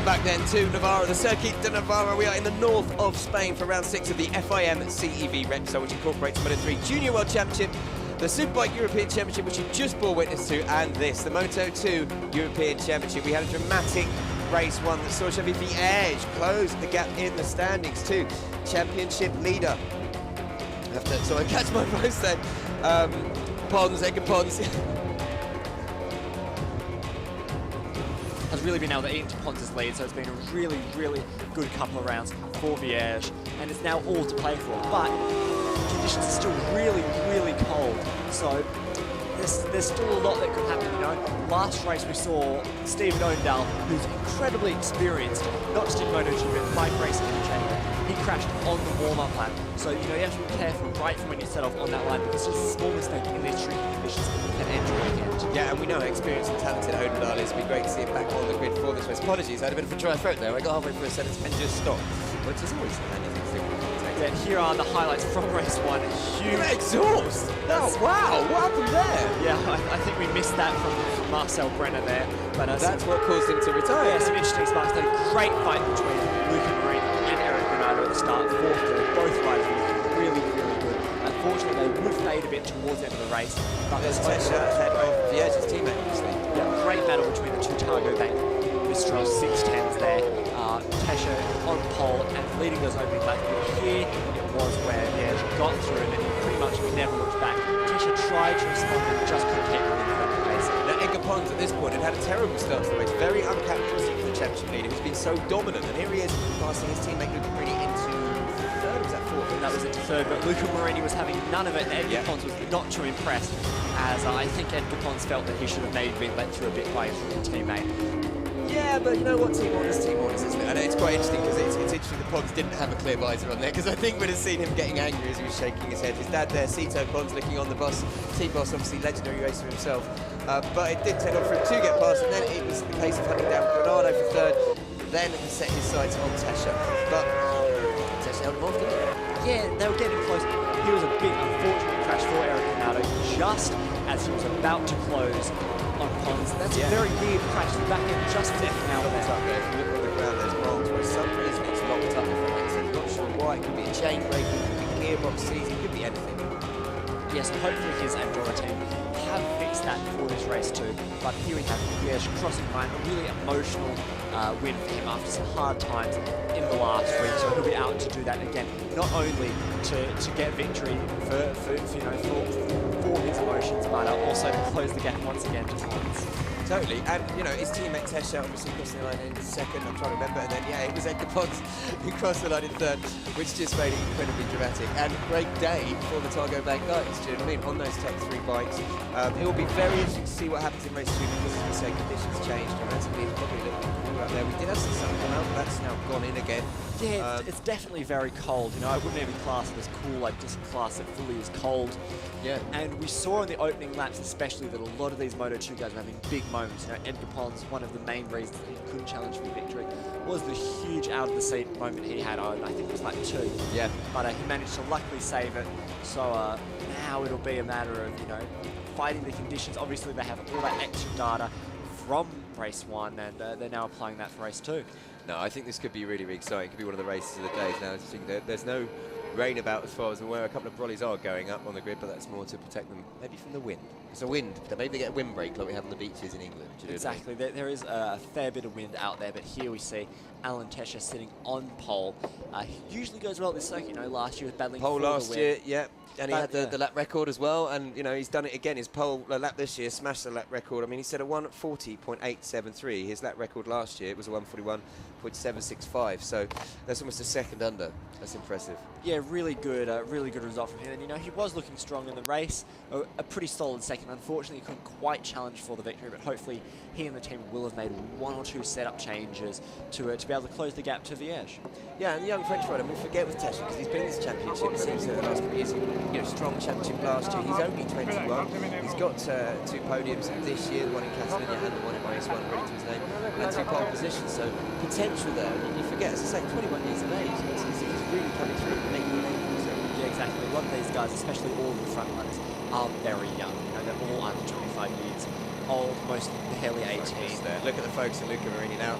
back then to Navarra, the Circuit de Navarra. We are in the north of Spain for round 6 of the FIM CEV Repsol, which incorporates Moto3 Junior World Championship, the Superbike European Championship, which you just bore witness to, and this, the Moto2 European Championship. We had a dramatic race one that saw Chevy Edge close the gap in the standings to championship leader. I have to sort of catch my voice then. Pons, Edgar Pons. Has really been able to eat into Pons' lead, so it's been a really, really good couple of rounds for Viege, and it's now all to play for. But conditions are still really, really cold, so there's still a lot that could happen, you know. Last race we saw Stephen Oendal, who's incredibly experienced, not just in MotoGP, but bike racing in general. He crashed on the warm-up lap, so you know you have to be careful right from when you set off on that line, because just a small mistake in these tricky conditions can end your weekend. Yeah, and we know how experienced and talented Oendal is. It'd be great to see him back on the grid for this race. Apologies, I had a bit of a dry throat there. I got halfway through a sentence and just stopped, which is always the handy thing to do. Yeah, here are the highlights from race one. Huge exhaust! Oh, wow, what happened there? Yeah, I think we missed that from Marcel Brenner there. But that's what caused him to retire. Yeah, some interesting sparks. A great fight between Luca Marini and Eric Granado at the start. Both riders were really, really good. Unfortunately, they would fade a bit towards the end of the race. But there's Tesha ahead of Viege's teammate, obviously. Yeah, great battle between the two Targo Bank Mistral 610s there. Tesha on pole and leading those opening laps. But here it was where Viege got through and he pretty much never looked back. Tesha tried to respond and just couldn't get rid of the pace. Now Edgar Pons at this point had a terrible start to the race, very uncharacteristic for the championship leader who's been so dominant, and here he is passing his teammate Luca Marini into third, was that fourth? That was into third, but Luca Marini was having none of it, and Edgar Pons was not too impressed, as I think Edgar Pons felt that he should have maybe been let through a bit by his teammate. Yeah, but you know what, team orders, isn't it? And it's quite interesting because it's interesting that Pons didn't have a clear visor on there, because I think we'd have seen him getting angry as he was shaking his head. His dad there, Cito Pons, looking on the boss, team boss, obviously legendary racer himself. But it did take on for him to get past, and then it was the case of hunting down Granado for third. Then he set his sights on Tesha, but Tesha held him off, didn't he? Yeah, they were getting close. He was a big unfortunate crash for Eric Granado just as he was about to close on Pons. That's a very weird crash. The back end just flipping out there. If you look on the ground, there's rolls where some reason it's locked up. I'm not sure why. It could be a chain brake, it could be gearbox seizing, it could be anything. Yes, so hopefully his Andorra team have fixed that for this race too. But here we have Viege crossing line, a really emotional win for him after some hard times in the last week. So he'll be out to do that again, not only to get victory for his emotions, but also to close the gap once again to Pons. Totally, and you know, his teammate Tesha obviously crossing the line in second, I'm trying to remember, and then it was Edgar Pons who crossed the line in third, which just made it incredibly dramatic. And a great day for the Targo Bank guys, do you know what I mean, on those top three bikes. It will be very interesting to see what happens in race 2, because as we say, conditions changed dramatically. It's probably a little bit cooler out there. We did have some sun come out, but that's now gone in again. Yeah, it's definitely very cold. You know, I wouldn't even class it as cool, I'd just class it fully as cold. Yeah. And we saw in the opening laps especially that a lot of these Moto2 guys were having big moments. You know, Edgar Pons, one of the main reasons that he couldn't challenge for victory was the huge out of the seat moment he had on, I think it was like 2. Yeah. But he managed to luckily save it. So now it'll be a matter of, you know, fighting the conditions. Obviously they have all that extra data from race 1, and they're now applying that for race 2. No, I think this could be really, really exciting. It could be one of the races of the days now. I think there's no rain about as far as I'm aware. A couple of brollies are going up on the grid, but that's more to protect them maybe from the wind. It's a wind. Maybe they get a windbreak like we have on the beaches in England. Exactly. There is a fair bit of wind out there, but here we see Alan Tesha sitting on pole. He usually goes well at this circuit. You know, last year was battling pole for the last win. year, yeah. And he had the lap record as well, and you know he's done it again. His pole lap this year smashed the lap record. I mean, he set a 1:40.873. His lap record last year it was a 1:41.765. So that's almost a second under. That's impressive. Yeah, really good result from him. And you know he was looking strong in the race. A pretty solid second. Unfortunately, he couldn't quite challenge for the victory, but hopefully he and the team will have made 1 or 2 setup changes to be able to close the gap to Viege. Yeah, and the young French rider, we forget with Tesha because he's been in this championship. It seems that the last couple of years, you know, strong championship last year. He's only 21. He's got 2 podiums this year, the one in Catalonia and the one in race 1, ready to his name, and 2 pole positions. So potential there. You forget, as I say, 21 years of age. He's really coming through and making a name for himself. Yeah, exactly. A lot of these guys, especially all of the front runners, are very young. You know, they're all under 25 years old, most barely 18. Look at the focus of Luca Marini now.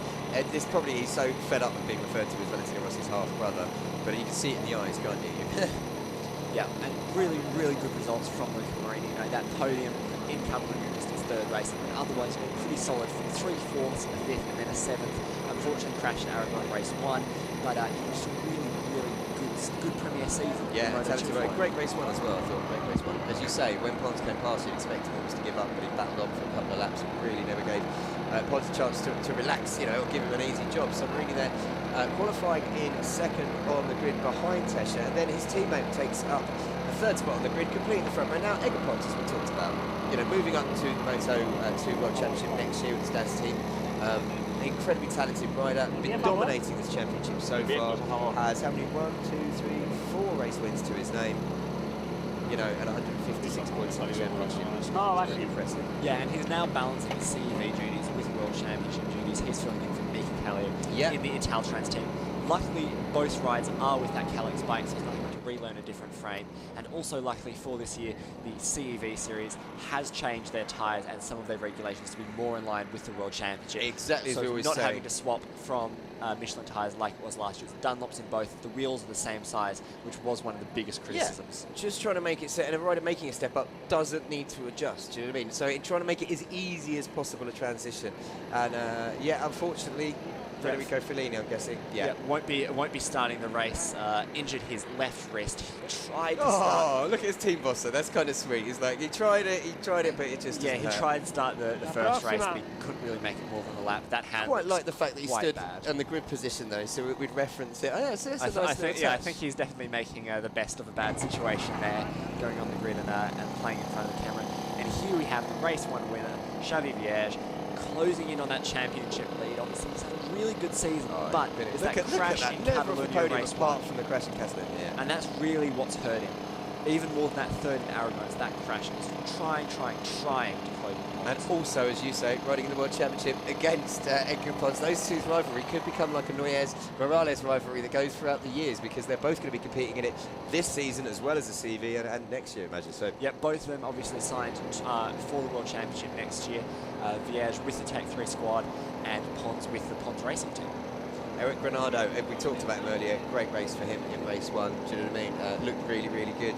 This probably, he's so fed up with being referred to as Valentino Rossi's half-brother, but you can see it in the eyes, can't you? Yeah, and really, really good results from Luca Marini. You know, that podium in Catalunya, just his third race, and otherwise been pretty solid from 3/4, a 5th, and then a 7th. Unfortunately, crashed in Aragon race 1, but he was just really, really good Premier season. Yeah, great race 1 as well. I thought great race 1. As you say, when Pons came past, you'd expect him almost to give up, but he battled on for a couple of laps and really never gave Pons a chance to relax, you know, or give him an easy job. So Marini there, qualifying in 2nd on the grid behind Tesha, and then his teammate takes up the 3rd spot on the grid, completing the front row. Now, Pons, as we talked about, you know, moving up to the Moto2 World Championship next year with the Stats team. Incredibly talented rider, been dominating this championship so far. Has how many? 1, 2, 3, 4 race wins to his name. You know, at 156 points on the championship. Really impressive. Yeah, and he's now balancing his CEV duties with World Championship duties. He's filling in for Mika Kallio in the Italtrans team. Luckily, both rides are with that Kallix bike, so he's not having to relearn a different frame. And also, luckily for this year, the CEV series has changed their tyres and some of their regulations to be more in line with the World Championship. Exactly as we always say. Not say. having to swap from Michelin tyres like it was last year. It's Dunlops in both. The wheels are the same size, which was one of the biggest criticisms. Yeah, just trying to make it set, and a rider making a step up doesn't need to adjust, do you know what I mean? So trying to make it as easy as possible to transition. And yeah, unfortunately, Federico Fellini, I'm guessing. Yeah, won't be starting the race. Injured his left wrist. He tried to start. Oh, look at his team boss. So that's kind of sweet. He's like, he tried it, but it just he tried to start the first race, but he couldn't really make it more than a lap. That hand. Quite like the fact that he stood on the grid position though, so we'd reference it. Oh, yeah, so I think he's definitely making the best of a bad situation there, going on the grid and playing in front of the camera. And here we have the race 1 winner, Xavi Vierge, closing in on that championship lead. Obviously, he's had a really good season, but it's that crash in Catalunya race apart from the crash in Catalunya. Yeah. And that's really what's hurt him. Even more than that 3rd in Aragon, it's that crash. He's trying to close it. And also, as you say, riding in the World Championship against Pons, those two's rivalry could become like a Noyes-Morales rivalry that goes throughout the years, because they're both going to be competing in it this season as well as the CV and next year, imagine. So yeah, both of them obviously signed for the World Championship next year. Vierge with the Tech 3 squad and Pons with the Pons Racing team. Eric Granado, we talked about him earlier, great race for him in race 1, do you know what I mean? Looked really, really good.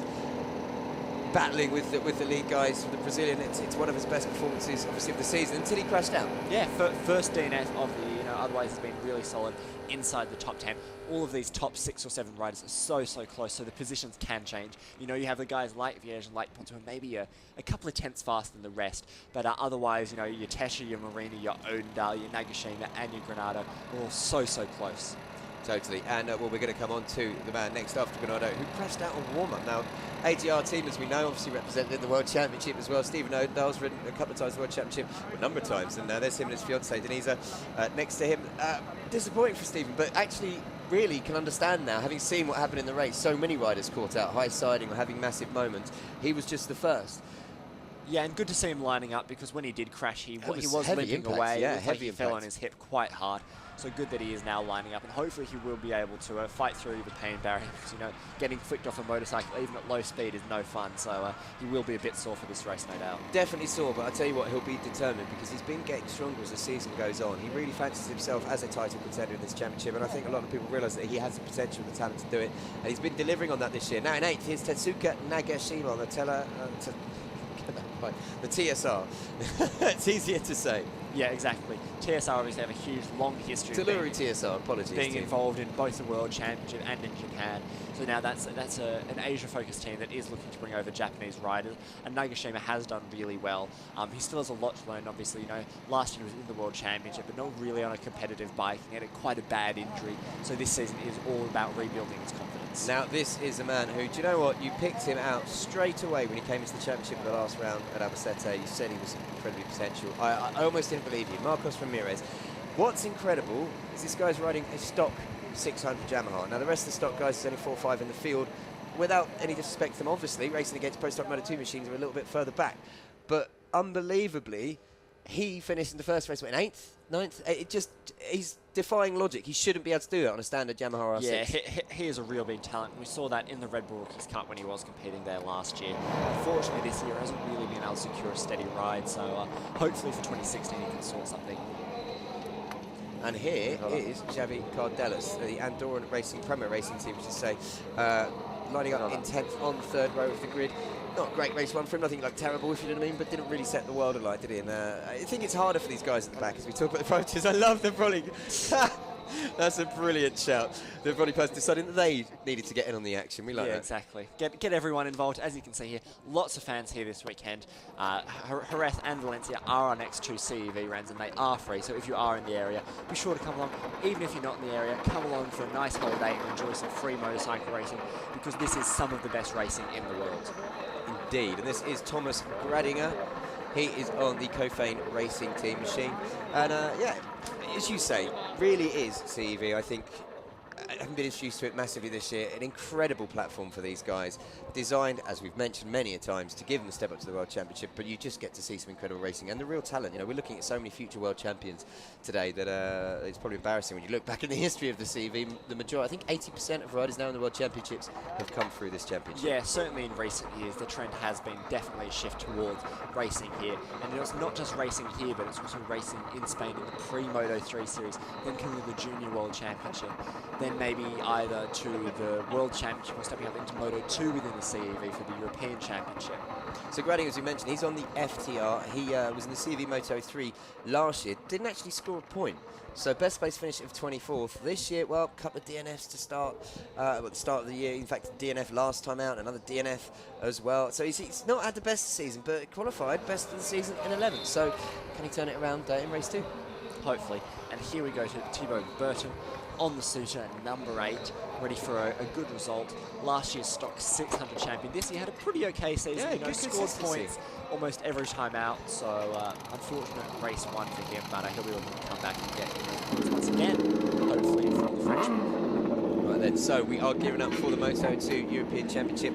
Battling with the lead guys from the Brazilian, it's one of his best performances, obviously, of the season, until he crashed out. Yeah, first DNF of the year, otherwise he's been really solid inside the top 10. All of these top 6 or 7 riders are so close, so the positions can change. You know, you have the guys like Vierge and like Pons who are maybe a couple of tenths faster than the rest, but otherwise, you know, your Tesha, your Marini, your Odendal, your Nagashima, and your Granado are all so close. Totally, and well, we're going to come on to the man next after Granado, who crashed out on warm-up. Now, AGR team, as we know, obviously represented in the World Championship as well. Stephen Odendal's ridden a couple of times the World Championship, a number of times, and there's him and his fiancée, Denisa, next to him. Disappointing for Stephen, but actually really can understand now, having seen what happened in the race. So many riders caught out, high siding or having massive moments. He was just the first. Yeah, and good to see him lining up, because when he did crash, he was limping away. Yeah, he fell on his hip quite hard. So good that he is now lining up, and hopefully he will be able to fight through the pain barrier, because, you know, getting flicked off a motorcycle, even at low speed, is no fun. So he will be a bit sore for this race, no doubt. Definitely sore, but I tell you what, he'll be determined, because he's been getting stronger as the season goes on. He really fancies himself as a title contender in this championship, and I think a lot of people realise that he has the potential and the talent to do it, and he's been delivering on that this year. Now in 8th, here's Tetsuka Nagashima on the the TSR. It's easier to say. Yeah, exactly. TSR obviously have a huge, long history Telluri TSR, apologies. Being involved in both the World Championship and in Japan. So now that's an Asia-focused team that is looking to bring over Japanese riders. And Nagashima has done really well. He still has a lot to learn, obviously. You know, last year he was in the World Championship, but not really on a competitive bike. He had quite a bad injury. So this season is all about rebuilding his confidence. Now, this is a man who, do you know what? You picked him out straight away when he came into the championship in the last round at Albacete. You said he was incredibly potential. I almost didn't believe you. Marcos Ramirez. What's incredible is this guy's riding a stock 600 Yamaha. Now, the rest of the stock guys is only 4 or 5 in the field. Without any disrespect to them, obviously, racing against pro-stock Moto2 machines are a little bit further back. But unbelievably, he finished in the first race, in 8th, 9th. He's defying logic. He shouldn't be able to do that on a standard Yamaha R6. Yeah, he is a real big talent. We saw that in the Red Bull Rookies Cup when he was competing there last year. Unfortunately, this year hasn't really been able to secure a steady ride, so hopefully for 2016 he can sort something. And here is Xavi Cardelas, the Andorran Racing, Premier Racing team, which is say, lining up in 10th on the 3rd row of the grid. Not a great race one for him, nothing like terrible, if you know what I mean, but didn't really set the world alight, did he? And I think it's harder for these guys at the back as we talk about the approaches. I love the volley. That's a brilliant shout. The volley person deciding that they needed to get in on the action. We like that. Yeah, exactly. Get everyone involved. As you can see here, lots of fans here this weekend. Jerez and Valencia are our next 2 CEV runs, and they are free. So if you are in the area, be sure to come along. Even if you're not in the area, come along for a nice holiday and enjoy some free motorcycle racing, because this is some of the best racing in the world. Indeed, and this is Thomas Gradinger. He is on the Cofane Racing Team machine, and yeah, as you say, really is CEV. I think I haven't been introduced to it massively this year. An incredible platform for these guys, designed, as we've mentioned many a times, to give them a step up to the World Championship. But you just get to see some incredible racing and the real talent. You know, we're looking at so many future World Champions today that it's probably embarrassing when you look back in the history of the CEV. The majority, I think 80% of riders now in the World Championships have come through this championship. Yeah, certainly in recent years, the trend has been definitely a shift towards racing here. And it's not just racing here, but it's also racing in Spain in the pre-Moto2 series, then coming to the Junior World Championship, then maybe either to the World Championship or stepping up into Moto2 within the CEV for the European Championship. So Gradinger, as we mentioned, he's on the FTR. He was in the CEV Moto3 last year, didn't actually score a point. So best place finish of 24th. This year, well, a couple of DNFs to start, at the start of the year. In fact, DNF last time out, another DNF as well. So he's not had the best season, but qualified best of the season in 11th. So can he turn it around in race 2? Hopefully. And here we go to Thibaut Burton on the Suter, number 8, ready for a good result. Last year's stock 600 champion. This year had a pretty okay season. Yeah, you know, good scored points almost every time out. So unfortunate race 1 for him, but he'll be able to come back and get points once again, hopefully from the Frenchman. Right then, so we are gearing up for the Moto2 European Championship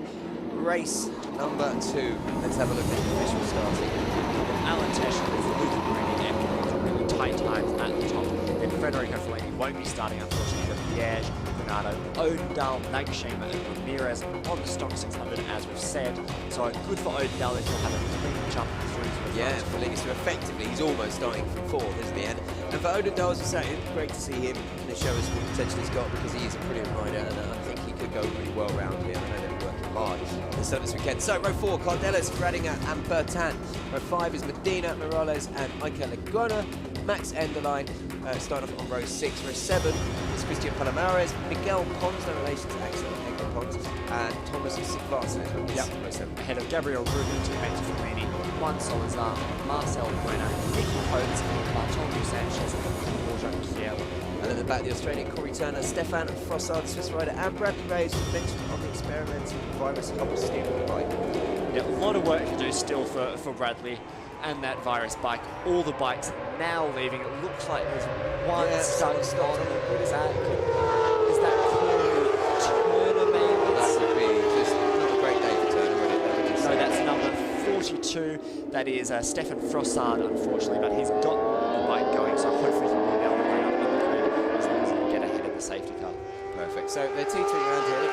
race number 2. Let's have a look at the official starting. Alan Tesh with Luca Marini and really tight times at the top. Then Federico Fellini won't be starting, unfortunately, with Liège, Bernardo, Odendahl, Nagashima, and Ramirez on the stock 600, as we've said. So good for Odendahl if he'll have a clean jump through to the Yeah, front. Fellini, so effectively he's almost starting from 4th, isn't he? And for Odendahl, as we say, it's great to see him show us what potential he's got, because he is a brilliant rider, and I think he could go really well round here. I know they're working hard this weekend. So row 4, Cardelas, Gradinger and Bertin. Row 5 is Medina, Morales and Iker Legona. Max Enderlein starting off on row 6. Row 7 is Christian Palomares, Miguel Pons, no relation to Axel Pons, and Thomas Sigvarsson. Yep. Row 7. Ahead of Gabriel Rubin, teammate to Fellini, Juan Salazar, Marcel Bueno, Nicky Coates, Bartolomeu Sanchez, and Borja Kiel. And at the back, the Australian Corey Turner, Stefan Frossard, Swiss rider, and Bradley Reyes, who mentioned on the experimental virus couple steering bike. Yeah, a lot of work to do still for Bradley and that virus bike. All the bikes now leaving. It looks like there's one stuck on it. What is that? Is that Turner maybe? That would be just not a great day for Turner, would it? No, that's number 42. That is Stefan Frossard, unfortunately, but he's got the bike going, so hopefully he'll be able to line up in the grid as long as he can get ahead of the safety car. Perfect. So they're teetering around here.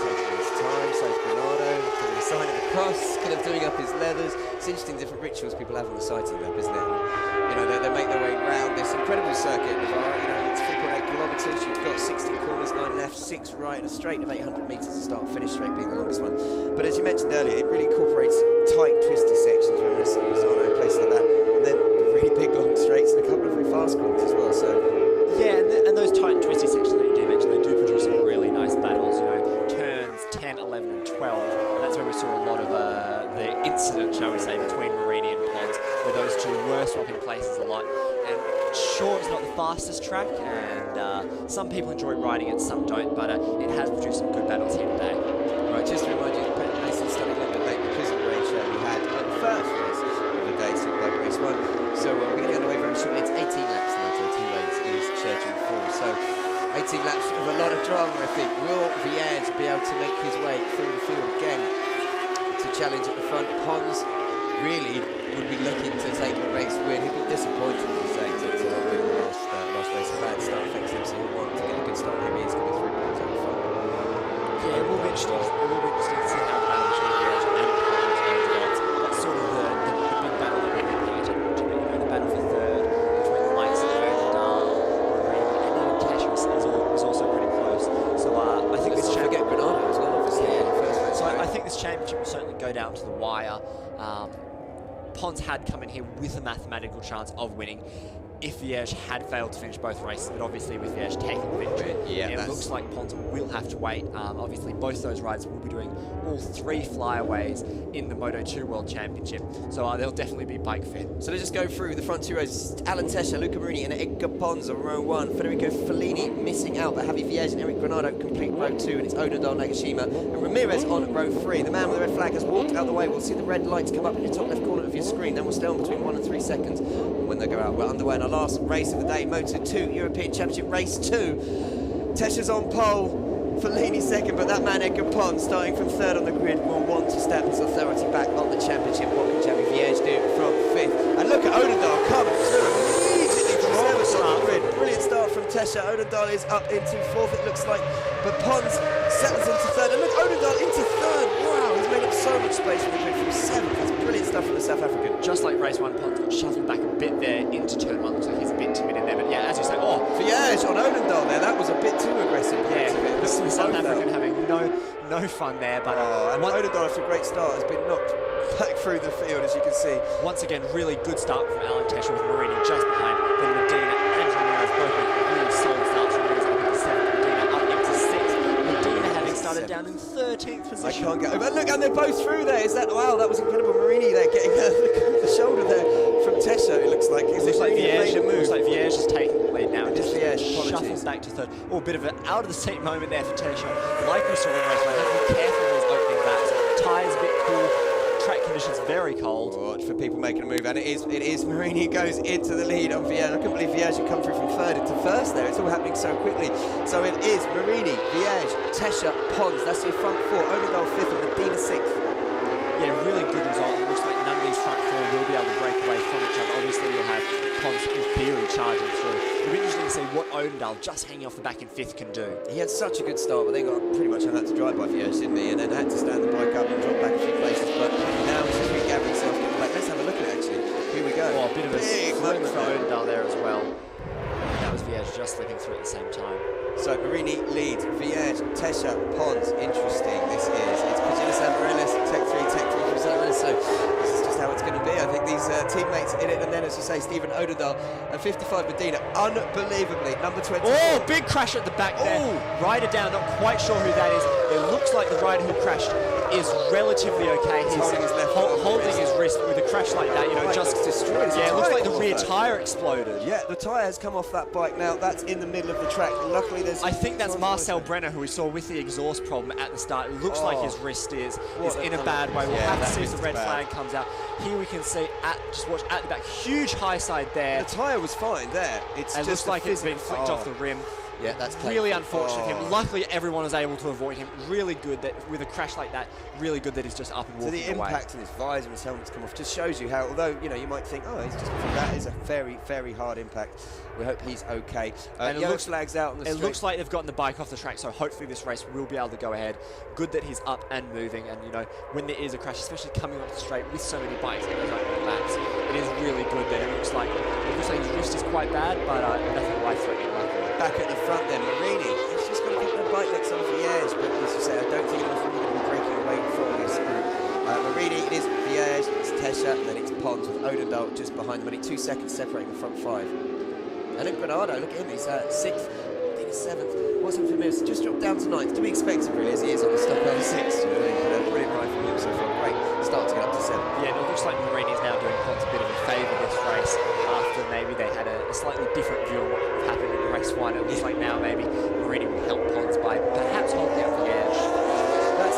Taking his time. So is Bernardo taking a sign of the cross, kind of doing up his leathers. It's interesting, different rituals people have on the sighting lap, isn't it? And, you know, they make their way round this incredible circuit in Navarra. You know, it's 3.8 kilometres. You've got 16 corners, 9 left, 6 right, and a straight of 800 metres to start, finish straight being the longest one. But as you mentioned earlier, it really incorporates tight, twisty sections, reminiscent of Lozano, places like that, and then really big long straights and a couple of very fast corners as well. So yeah, and those tight and twisty sections that you do mention, they do produce some really nice battles. You know, turns 10, 11, and 12, and that's where we saw a lot of the incident, shall we say, between Marini and Pons, where those two were swapping places a lot. And sure, it's not the fastest track, and some people enjoy riding it, some don't, but it has produced some good battles here today. right, just to remind you, the Mason started a little bit late because of the rain show we had on the first race of the day, so like race 1. So we're going to get away very shortly. It's 18 laps now, so 2 lanes is scheduled for. So 18 laps of a lot of drama, I think. Will Viège be able to make his way through the field again to challenge at the front? Pons really would be looking to take a race win. He'd be disappointed to say to not win the last race. A bad start for FIM CEV. He'll want to get a good start. Here he is coming 3 points out the front. Yeah, it will be interesting. It will be interesting to see how the battle between Vierge and Pons ends out. That's sort of the big battle that we've been paying attention to. You know, the battle for third between the likes of Odendahl, and even Tesha is also pretty close. So I think this forget Granada as well, obviously. Yeah. So I think this championship will certainly go down to the wire. Pons had come in here with a mathematical chance of winning if Vierge had failed to finish both races, but obviously with Vierge taking the victory, it looks like Pons will have to wait. Obviously, both those riders will be doing all 3 flyaways in the Moto2 World Championship, so they'll definitely be bike fit. So let's just go through the front 2 rows. Alan Tesha, Luca Marini and Edgar Pons on row 1. Federico Fellini missing out, but Javi Vierge and Eric Granado complete row 2, and it's Odendahl, Nagashima and Ramirez on row 3. The man with the red flag has walked out the way. We'll see the red lights come up in the top left corner of your screen, then we'll stay on between 1 and 3 seconds. And when they go out, we're underway in our last race of the day, Moto2 European Championship Race 2. Tesha's on pole, Fellini second, but that man Edgar Pons, starting from 3rd on the grid, will want to stamp his authority back on the championship. What can Javi Vierge do from 5th? And look at Odendahl come through immediately from 7th on the grid. Brilliant start from Tesha. Odendahl is up into 4th, it looks like, but Pons settles into 3rd. And look, Odendahl into 3rd. Wow, he's made up so much space from the grid from 7th. That's brilliant stuff from the South African. Just like race 1, Pons got shuffled back a bit there into turn 1, so he's a bit timid in there. But yeah, as you say, Vierge on Odendahl there, that was a bit too aggressive. Yeah, the South African having no fun there. But and Odendahl, after a great start, has been knocked back through the field, as you can see. Once again, really good start from Alan Tesha with Marini just behind. Then Medina and Ramirez both making really solid starts. Ramirez up into 7th, Medina up into 6th. Medina having started down in 13th position. I can't get over. Look, and they're both through there. Is that, wow, that was incredible. Marini there getting the shoulder there from Tesha, it looks like. Looks like Vierge is taking the lead now. Just Vierge shuffles back to 3rd. Oh, a bit of an out of the seat moment there for Tesha. Like we saw in race 1, have to be careful with his opening laps. Tyres a bit cool. Track conditions very cold. Watch for people making a move, and it is Marini goes into the lead on Vierge. I couldn't believe Vierge had come through from 3rd into 1st there. It's all happening so quickly. So it is Marini, Vierge, Tesha, Pons. That's your front 4. Odendahl 5th and Medina 6th. Yeah, really good result. It looks like none of these front 4 will be able to break away from each other. Obviously, you'll have Pons in theory charging through. It'll be interesting to see what Odendahl, just hanging off the back in 5th, can do. He had such a good start, but they got pretty much hung out to dry by Vierge, didn't they? And then had to stand the bike up and drop back a few places. But now he's just regathering himself, getting back. Let's have a look at it, actually. Here we go. Oh, a bit of a big moment moment for there. Odendahl there as well. And that was Vierge just slipping through at the same time. So Marini leads, Vierge, Tesha, Pons. Interesting. This is. It's Pagilis Amarellis, Tech 3, Pagilis Amarellis. So this is just how it's going to be. I think these teammates in it, and then, as you say, Stephen Odendahl and 55 Medina, unbelievably, number 20. Oh, big crash at the back there. Oh. Rider down, not quite sure who that is. It looks like the rider who crashed is relatively okay. He's holding his left holding his wrist with a crash like that, you know, just destroyed. Yeah, it looks like the rear tyre exploded. Yeah, the tyre has come off that bike now. That's in the middle of the track. Luckily, there's. I think that's Marcel Brenner, who we saw with the exhaust problem at the start. It looks like his wrist is in a bad way. We'll have to see if the red flag comes out. Here we can see just watch at the back, huge high side there. The tyre was fine there. It looks like it's been flicked off the rim. Yeah, that's really unfortunate for him. Luckily, everyone was able to avoid him. Really good that with a crash like that. Really good that he's just up and walking away. So the impact in his visor and his helmet's come off just shows you how, although you might think, oh, he's just that is a very, very hard impact. We hope he's okay. And it looks flags out on the straight. It looks like they've gotten the bike off the track, so hopefully this race will be able to go ahead. Good that he's up and moving, and when there is a crash, especially coming onto the straight with so many bikes in those opening laps, it is really good that it looks like his wrist is quite bad, but nothing life-threatening. Back at the front then, Marini. He's just got to get the bike legs on Vierge, but as you say, I don't think anyone's really going to be breaking away from this group. Marini, it is Vierge, it's Tesha, and then it's Pons with Odendahl just behind them. Only 2 seconds separating the front 5. And look, Granado, look at him, he's 6th, Medina 7th. What's up for Mims? Just dropped down to 9th. To be expected, really, as he is on the stop on 6th. But a brilliant ride from him so far. Great start to get up to 7th. Yeah, and it looks like Marini's now doing Pons a bit of a favour this race after maybe they had a slightly different view of what happened in race 1. It looks like now maybe Marini will help Pons by perhaps holding out the edge.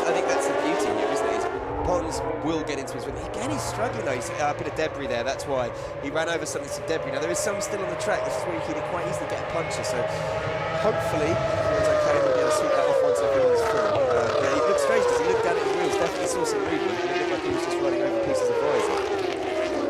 I think that's the beauty here, isn't it? Pons will get into his rhythm. Again, he's struggling though. He's a bit of debris there. That's why he ran over some debris. Now there is some still on the track. This is where you can quite easily get a puncture. So hopefully, everyone's okay. We'll be able to sweep that off once everyone's through. Yeah, he looked strange because he looked down at his wheels. Definitely saw some movement. It looked like he was just running over pieces of visor.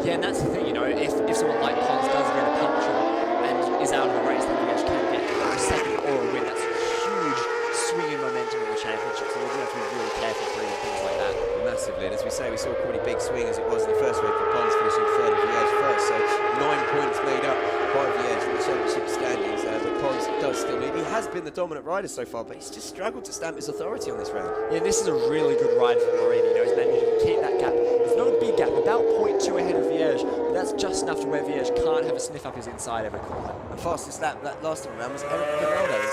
Yeah, and that's the thing, you know, if someone like Pons does get a puncture and is out of the race, then Viej can get a second or a win. That's a huge swing in momentum in the championship, so we're going to have to be really careful for things like that. Massively, and as we say, we saw a pretty big swing as it was in the first race for Pons finishing third and Viej first, so 9 points made up by Viej in the championship standings, but Pons does still lead. He has been the dominant rider so far, but he's just struggled to stamp his authority on this round. Yeah, this is a really good ride for Marini, you know, he's managed to keep that gap. It's not a big gap, about 0.2 ahead of Viej, but that's just enough to where Viej can't have a sniff up his inside every corner. The fastest lap that last time around was Eric Ronaldo in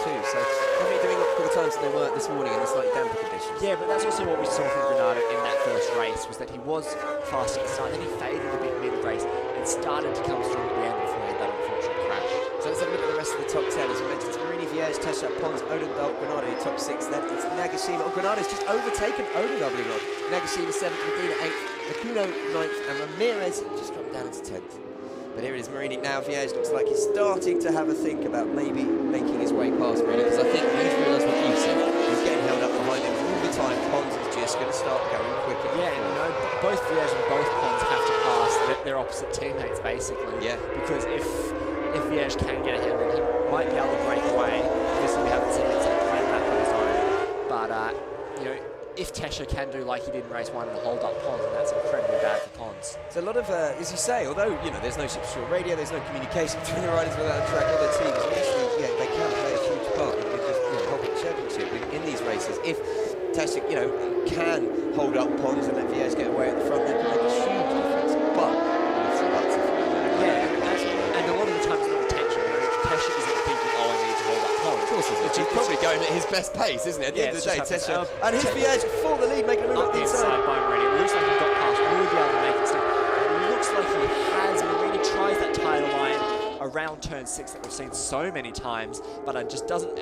6:43.2, so definitely doing up quicker times than they were this morning in the slightly damper conditions. Yeah, but that's also what we saw from Ronaldo in that first race, was that he was fast at the start, then he faded a bit mid-race and started to come strong at the end before he had that unfortunate crash. So let's have a look at the rest of the top 10. As we mentioned, it's Marini, Viej, Tesha, Pons, Odendal, Granado in top 6. Then it's Nagashima. Oh, Granado's just overtaken Odendal, believe it or not. Nagashima 7th, Medina 8th, Nakuno 9th, and Ramirez just dropped down into 10th. But here it is, Marini now. Viej looks like he's starting to have a think about maybe making his way past Marini, because I think he's realised what you said. He's getting held up behind him all the time. Pons is just going to start going quicker. Yeah, and you know, both Viej and both Pons have to pass their opposite teammates, basically. Yeah. Because if Viej can get ahead of him, he might be able to break away. Obviously, we haven't seen him take a lap on his own. But, you know, if Tesha can do like he did in race 1 and hold up Pons, then that's incredibly bad for Pons. It's a lot of, as you say, although, you know, there's no short radio, there's no communication between the riders without a track or their teams. Obviously, yeah, they can play a huge part in just, you know, holding the championship in these races. If Tesha, you know, can hold up Pons and let Viej get away at the front, that can make a huge difference. But it's a lot different. Yeah, and a lot of the time it's not intention. You know, Tesha isn't thinking, oh, I need to hold up Pons. Of course he's probably going at his best pace, isn't it? At the end of the day, Tesha. And his Viej Viej for the lead, making a move up the inside. By Marini. It looks like he got past, will be able to make it stick. It looks like he has. Marini tries that title line around turn 6 that we've seen so many times, but it just doesn't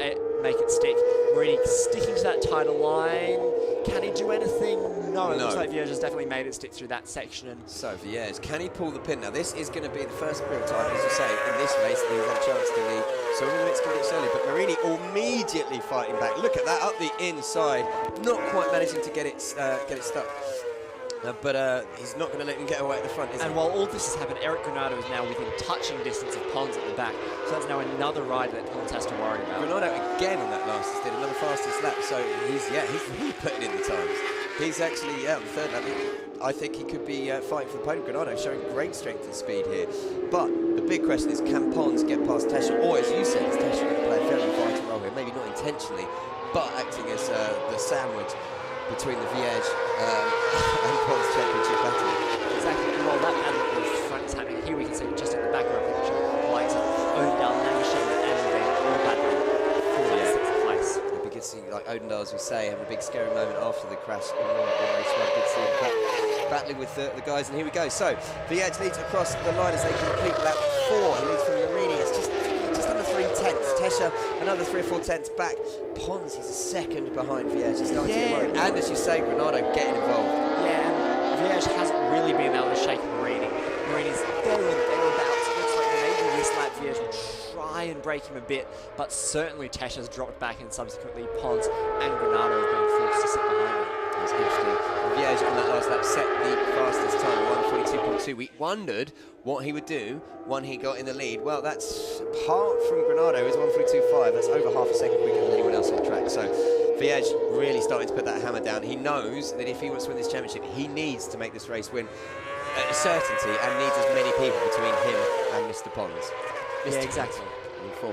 make it stick. Marini sticking to that title line. Can he do anything? No. It looks like Viej has definitely made it stick through that section. So Viej, can he pull the pin? Now this is going to be the first real time, as you say, in this race that he's had a chance to lead. So it's going to get early, but Marini immediately fighting back. Look at that, up the inside. Not quite managing to get it stuck. But he's not going to let him get away at the front, is he? And while all this has happened, Eric Granado is now within touching distance of Pons at the back. So that's now another rider that Pons has to worry about. Granado again on that last did another fastest lap. So he's really putting in the times. He's actually on the third lap. I think he could be fighting for the podium. Granado showing great strength and speed here. But the big question is, can Pons get past Tesha? Or as you said, is Tesha going to play a very vital role here? Maybe not intentionally, but acting as the sandwich between the Viej and Pons championship battle. Exactly. Well, that battle in front is happening. Here we can see just in the back of our picture, likes of Odendal, Nagashima, and Viej all battling for that 6th place. It'd be good to see, like Odendal, as we say, having a big scary moment after the crash in race 1. Good to see him battling with the guys, and here we go. So Viej leads across the line as they complete lap 4. He leads from Marini. It's just under 3/10. Tesha another 3 or 4 tenths back. Pons, he's a second behind Viej. He's starting to get worried. And as you say, Granado getting involved. Yeah, and Viej hasn't really been able to shake Marini. Marini's there or thereabouts. It looks like maybe this lap Viej will try and break him a bit, but certainly Tesha's dropped back, and subsequently Pons and Granado have been forced to sit behind him. It's interesting. Viej on that last lap set the fastest time, 1:42.2. We wondered what he would do when he got in the lead. Well, that's apart from Granado, is 1:42.5. That's over half a second quicker than anyone else on the track. So Viej really starting to put that hammer down. He knows that if he wants to win this championship, he needs to make this race win a certainty, and needs as many people between him and Mr. Pons. Yeah, exactly.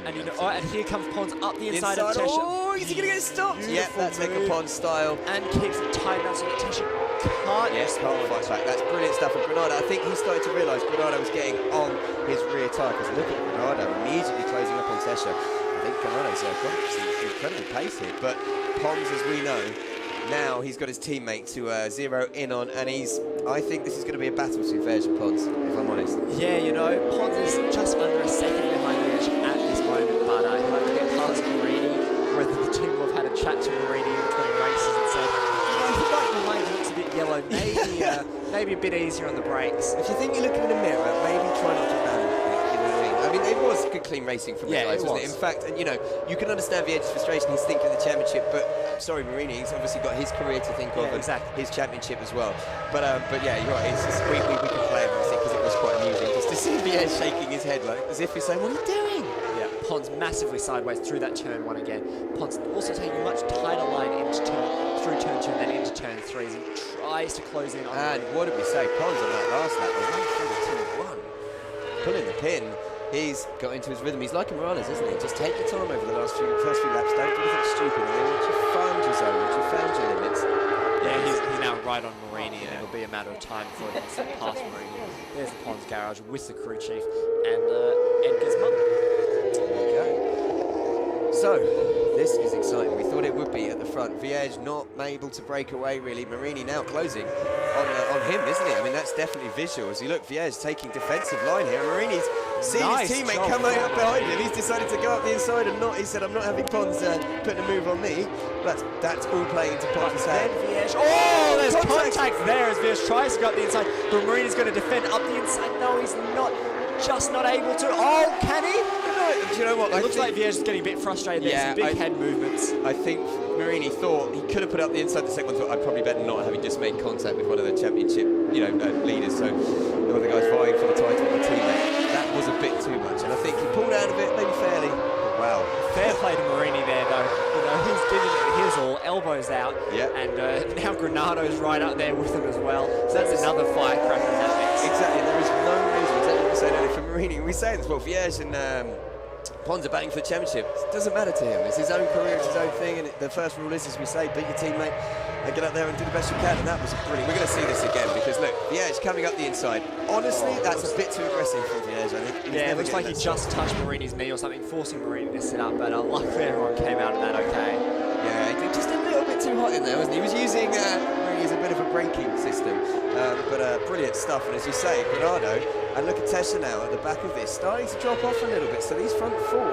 And you know, and here comes Pons up the inside of Tesha. Oh, is he going to get stopped? Yeah, that's like a Pons style. And keeps it tight enough so that Tesha can't fight back. That's brilliant stuff from Granado. I think he started to realise Granado was getting on his rear tyre, because look at Granado immediately closing up on Tesha. I think Granado's got some incredible pace here, but Pons, as we know, now he's got his teammate to zero in on, and I think this is going to be a battle between Viej and Pons, if I'm honest. Yeah, you know, Pons is just under a second behind Viej at this moment, but he'll have to get past Marini, whether the team will have had a chat to Marini in between races and said, I think like your line looks a bit yellow, maybe a bit easier on the brakes. If you think you're looking in the mirror, maybe try not to ram it, you know what I mean? I mean, it was good clean racing from the Yeah, guys, it wasn't it? was. In fact, and you know, you can understand Vieg's frustration. He's thinking of the championship, but sorry, Marini, he's obviously got his career to think of and exactly. his championship as well. But yeah, you're right. It's just, we could play him, obviously, because it was quite amusing just to see Vieg shaking his head like as if he's saying, "What are you doing?" Yeah, Pons massively sideways through that turn 1 again. Pons also taking a much tighter line into through turn 2 and then into turn 3 as he tries to close in on. And what did we say? Pons on that last lap was 1:42.1, pulling the pin. He's got into his rhythm. He's like a Morales, isn't he? Just take your time over the first few laps. Don't do anything stupid. And then once you've found your zone, once you've found your limits. Yeah, he's now right on Marini, and it'll be a matter of time before he gets past Marini. There's the Pons garage with the crew chief and Edgar's mum. There we go. So, this is exciting. We thought it would be at the front. Vieg not able to break away, really. Marini now closing on him, isn't it? I mean, that's definitely visual. As you look, Vieg taking defensive line here. Marini's seen his teammate come up behind him. He's decided to go up the inside and not. He said, "I'm not having Pons putting a move on me." That's all playing into Pons' hand. Oh, there's contact there as Vieg tries to go up the inside, but Marini's going to defend up the inside. No, he's not. Just not able to. Oh, can he? Do you know what? It looks like Vieg is getting a bit frustrated. There's some big head movements. I think Marini thought he could have put up the inside. The second one thought, I'd probably better not, having just made contact with one of the championship, leaders. So one of the guys vying for the title of the teammate. That was a bit too much, and I think he pulled out of it, maybe fairly. But wow, fair play to Marini there, though. He's giving it his all, elbows out. Yeah. And now Granado's right up there with him as well. So that's another firecracker happening. Exactly. There is no reason. Exactly what we said earlier for Marini. We say this, well, Vieg and Pons are batting for the championship. It doesn't matter to him. It's his own career, it's his own thing, and the first rule is, as we say, beat your teammate and get out there and do the best you can, and that was brilliant. We're going to see this again because, look, Vieg coming up the inside. Honestly, that's a bit too aggressive for Vieg, I think. Yeah, it looks like he just touched Marini's knee or something, forcing Marini to sit up, but luckily everyone came out of that okay. Yeah, he did just a little bit too hot in there, wasn't he? He was using Marini as a bit of a braking system, but brilliant stuff. And as you say, Granado, and look at Tessa now at the back of this, starting to drop off a little bit. So these front four,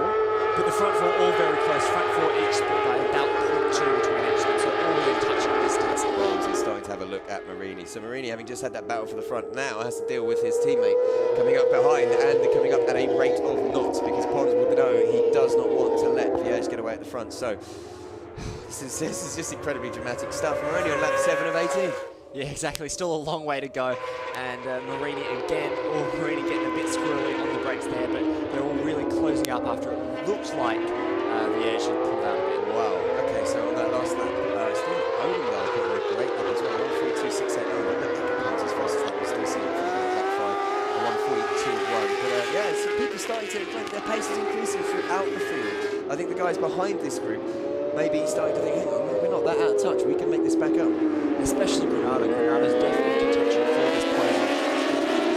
but the front four all very close. Front four each split by about 0.2 between each of them, so all within touching distance. He's starting to have a look at Marini. So Marini, having just had that battle for the front, now has to deal with his teammate coming up behind and coming up at a rate of knots, because Pons would know he does not want to let Vieg get away at the front. So this is just incredibly dramatic stuff. We're only on lap 7 of 18. Yeah, exactly. Still a long way to go. And Marini again, Marini getting a bit squirrely on the brakes there, but they're all really closing up after it looks like Vieg should pull out a bit. Wow. Okay, so on that last lap, still Odendahl putting a great lap as well. 1:42.689. But look at Pons as fast as that. We're still seeing from lap 5, 1:42.1. But yeah, so people starting to, their pace is increasing throughout the field. I think the guys behind this group maybe starting to think, hang on, we're not that out of touch. We can make this back up. Especially Granado. Granado's definitely contention for this podium.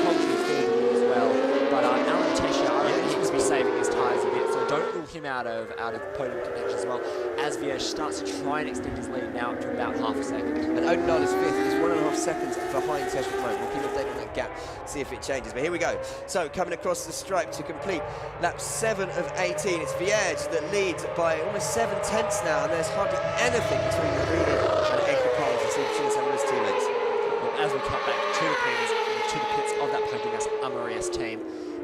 Probably third as well. But Alan Tesha, I think he must be saving his tyres a bit, so don't rule him out of podium contention as well. As Vieg starts to try and extend his lead now up to about half a second. And Odendahl is fifth. He's 1.5 seconds behind Tesha at the moment. We'll keep updating that gap, see if it changes. But here we go. So coming across the stripe to complete lap 7 of 18. It's Vieg that leads by almost 7/10 now, and there's hardly anything between Marini and Edgar Pons. You see some of his teammates. Well, as we cut back to the pits of that Pokegas Amarias team,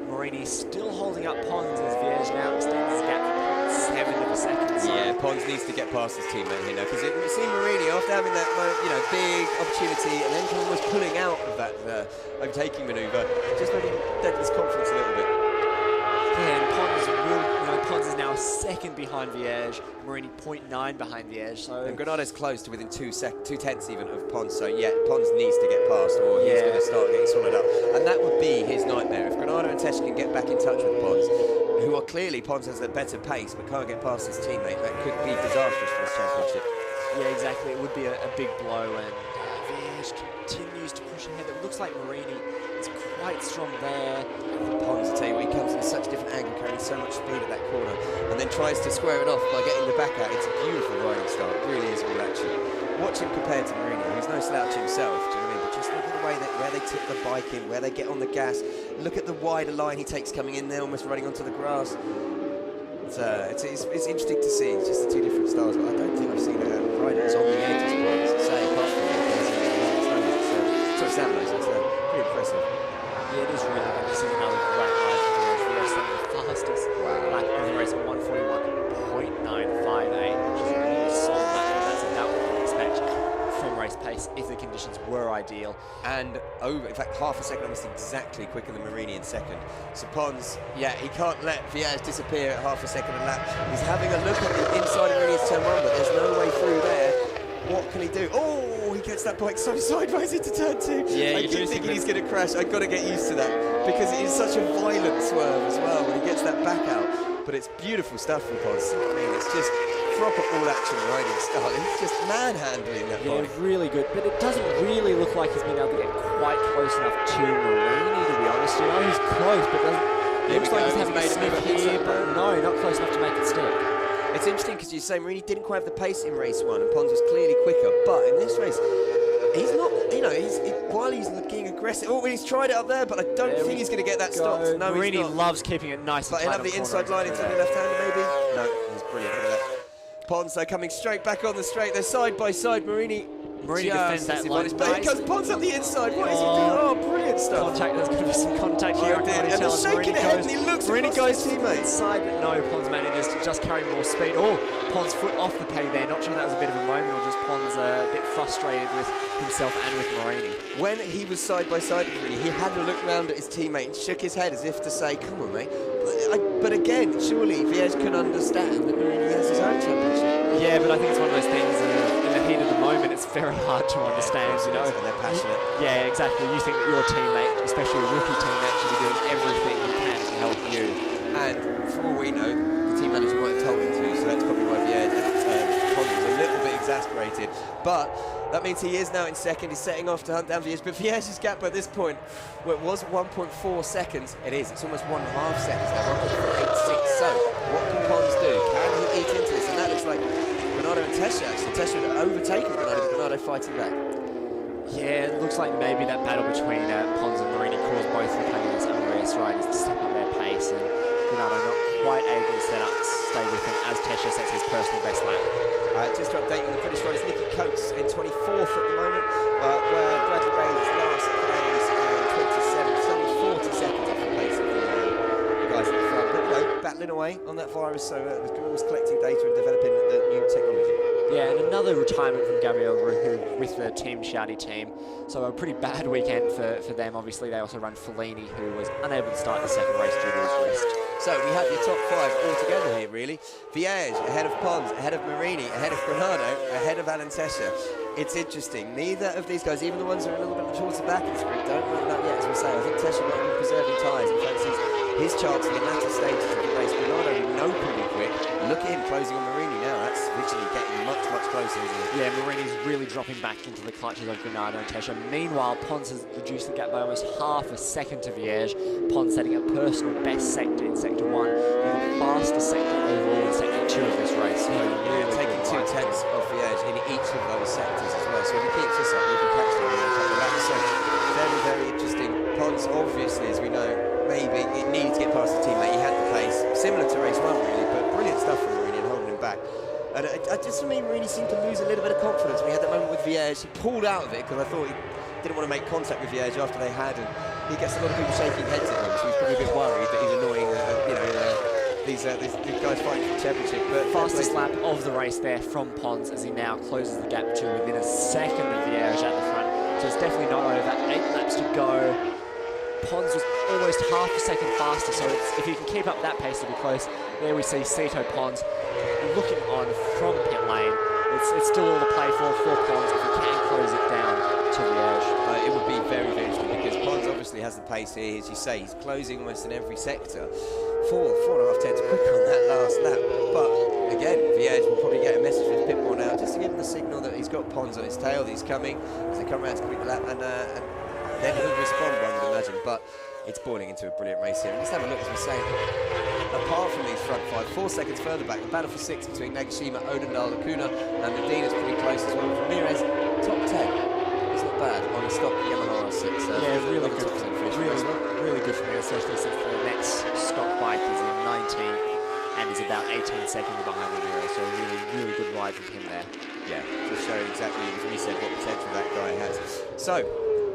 Marini still holding up Pons as Vieg now extends his gap to 7 of a second. So Yeah, Pons needs to get past his teammate here now, because it seemed Marini, after having that big opportunity and then almost pulling out of that overtaking manoeuvre, just maybe dead his confidence a little bit. Yeah, and Pons is now a second behind Vieg, Marini 0.9 behind Vieg, so... And Granado's close to within 2/10 even of Pons, so yeah, Pons needs to get past or he's going to start getting swallowed up. And that would be his nightmare. If Granado and Tesh can get back in touch with Pons, who are clearly, Pons has a better pace but can't get past his teammate, that could be disastrous for this championship. Yeah, exactly. It would be a big blow, and Vieg continues to push ahead. It looks like Marini is quite strong there. Pons, I tell you what, he comes in such a different angle, carrying so much speed at that corner, and then tries to square it off by getting the back out. It's a beautiful riding style. It really is all action. Watch him compared to Marini, who's no slouch himself, do you know what I mean? But just look at the way where they tip the bike in, where they get on the gas. Look at the wider line he takes coming in there, almost running onto the grass. It's interesting to see. It's just the two different styles, but I don't think I've seen riders on the edge as Pons, say, apart from Sam knows. It's pretty impressive. Yeah, it is really good. This is another great ride for Vieg. Some of the fastest well. And over, in fact, half a second almost exactly quicker than Marini in second. So Pons, yeah, he can't let Village disappear at half a second a lap. He's having a look at the inside of Marini's turn one, but there's no way through there. What can he do? Oh, he gets that bike so sideways into turn two. Yeah, I keep thinking he's going to crash. I've got to get used to that because it is such a violent swerve as well when he gets that back out. But it's beautiful stuff from Pons. I mean, it's just proper all-action riding style. He's just manhandling that bike. Yeah, really good. But it doesn't really look like he's been able to get quite close enough to Marini, to be honest. You know, he's close, but doesn't. Looks like he's having a sniff here, but no, not close enough to make it stick. It's interesting because you say Marini didn't quite have the pace in race one, and Pons was clearly quicker. But in this race, he's not. You know, while he's looking aggressive. Oh, he's tried it up there, but I don't think he's going to get that stopped. No, Marini he's not. loves keeping it nice. But he'll have the inside line into the left-hander, maybe. No, he's brilliant. Look at that. Pons though coming straight back on the straight. They're side by side. Marini defends that line. But he goes Pons up the inside. What is he doing? Oh, brilliant stuff. Contact. There's going to be some contact here. And they're shaking their head, and he looks Marini across goes to his teammate. inside, but no, Pons manages to just carry more speed. Oh, Pons foot off the pay there. Not sure that was a bit of a moment, or just Pons a bit frustrated with himself and with Marini. When he was side by side with Marini, he had a look round at his teammate and shook his head as if to say, "Come on, mate." But again, surely Village can understand that Marini has his own championship. Yeah, but I think it's one of those things in the heat of the moment, it's very hard to understand, you know. They're passionate. Yeah, exactly. You think that your teammate, especially a rookie teammate, should be doing everything he can to help you. And for all we know, the team manager might have told him to, so that's probably why Village was a little bit exasperated. But that means he is now in second. He's setting off to hunt down Village. But Village's gap at this point, where it was 1.4 seconds, it is. It's almost 1.5 seconds now, 1.486. So what can Pons do? Can he eat into this? And that looks like Bernardo and Tesha, actually. Tesha had overtaken Bernardo, but Bernardo fighting back. Yeah, it looks like maybe that battle between Pons and Marini caused both the players and race riders to step up their pace, and Bernardo not quite able to stay with him as Tesha sets his personal best lap. Just to update you on the British riders, Nicky Coates in 24th at the moment, where Bradley Ray's last place in 27th, only 40 seconds off the pace of the guys at the front. But, you know, battling away on that virus, so always collecting data and developing the new technology. Yeah, and another retirement from Gabriel Ruhu with the Team Shouty team. So a pretty bad weekend for them. Obviously, they also run Fellini, who was unable to start the second race due to his wrist. So we have your top five all together here, really. Village ahead of Pons, ahead of Marini, ahead of Bernardo, ahead of Alan Tesha. It's interesting. Neither of these guys, even the ones who are a little bit towards the back of the sprint, don't know that yet, as we say. I think Tesha might be preserving tyres and fancies his chance in the latter stages of the race. Bernardo, we know can be quick. Look at him closing on Marini now. That's literally getting much, much closer, isn't it? Yeah, Marini's really dropping back into the clutches of Bernardo and Tesha. Meanwhile, Pons has reduced the gap by almost half a second to Village. Pons setting a personal best sector in Sector 1, and the fastest sector overall in Sector 2 of this race. So really taking 2/10 of Village in each of those sectors as well. So if he keeps this up, he can catch them in a couple of laps. So very, very interesting. Pons, obviously, as we know, maybe it needed to get past the teammate. He had the pace, similar to race 1 really, but brilliant stuff from Marini and holding him back. And I just for me, Marini seemed to lose a little bit of confidence. We had that moment with Village. He pulled out of it because I thought he didn't want to make contact with Village after they had, and he gets a lot of people shaking heads at him, so he's probably a bit worried that he's annoying, these guys fighting for the championship. But fastest lap of the race there from Pons as he now closes the gap to within a second of Village at the front. So it's definitely not over. 8 laps to go. Pons was almost half a second faster, so if he can keep up that pace, it'll be close. There we see Cito Pons looking on from pit lane. It's still all to play for Pons if he can close it down to Village. It would be very, very interesting because Pons obviously has the pace here. As you say, he's closing almost in every sector. 4.5 tenths quicker on that last lap. But again, Village will probably get a message from his pit wall now just to give him the signal that he's got Pons on his tail, that he's coming as they come around to complete the lap, and then he'll respond, one would imagine. But it's boiling into a brilliant race here. And let's have a look, as we say, apart from these front five, 4 seconds further back, the battle for 6 between Nagashima, Odendal, Lacuna, and Medina's pretty close as well. Ramirez, top 10. It's not bad on a stock Yamaha R6. Yeah, really good. Top 10 finish. Really good for me, especially since the next stock bike is in 19th and is about 18 seconds behind Ramirez. So really, really good ride from him there. Yeah, just showing exactly, as we said, what potential that guy has. So,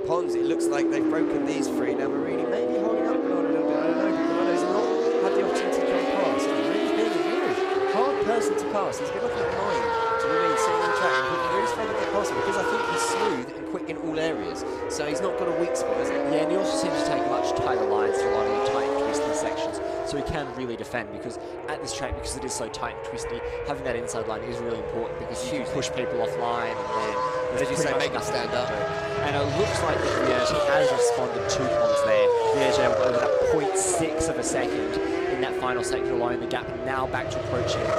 Pons, it looks like they've broken these three. Now Marini may be holding up Bernardo a little bit. I don't know, but Bernardo's not had the opportunity to come past. And Marini's been a very hard person to pass. He's been looking at 9 to remain sitting in track and put the really strong get past him because I think he's smooth and quick in all areas. So he's not got a weak spot, is it? Yeah, and he also seems to take much tighter lines through a lot of the tight and twisty sections, so he can really defend because at this track, because it is so tight and twisty, having that inside line is really important because you can push people offline and then as you say, make them stand up. And it looks like that Vierge has responded to Pons there. Vierge able to open up 0.6 of a second in that final sector alone. The gap now back to approaching 1.5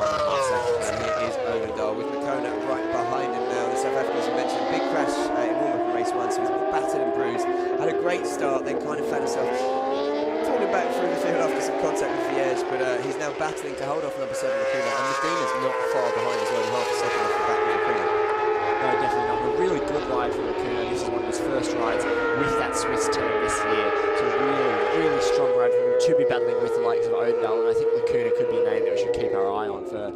seconds. And here is Odendal with Makona right behind him now. The South Africans, you mentioned, big crash in warm-up in race 1, so he's a bit battered and bruised. Had a great start, then kind of found himself falling back through the field after some contact with Vierge, but he's now battling to hold off number 7, Makona, and Medina's not far behind as well, half a second off the back of Makona. No, definitely not. A really good ride for Makuna. This is one of his first rides with that Swiss team this year. So really, really strong ride for him to be battling with the likes of Odendal, and I think Makuna could be a name that we should keep our eye on for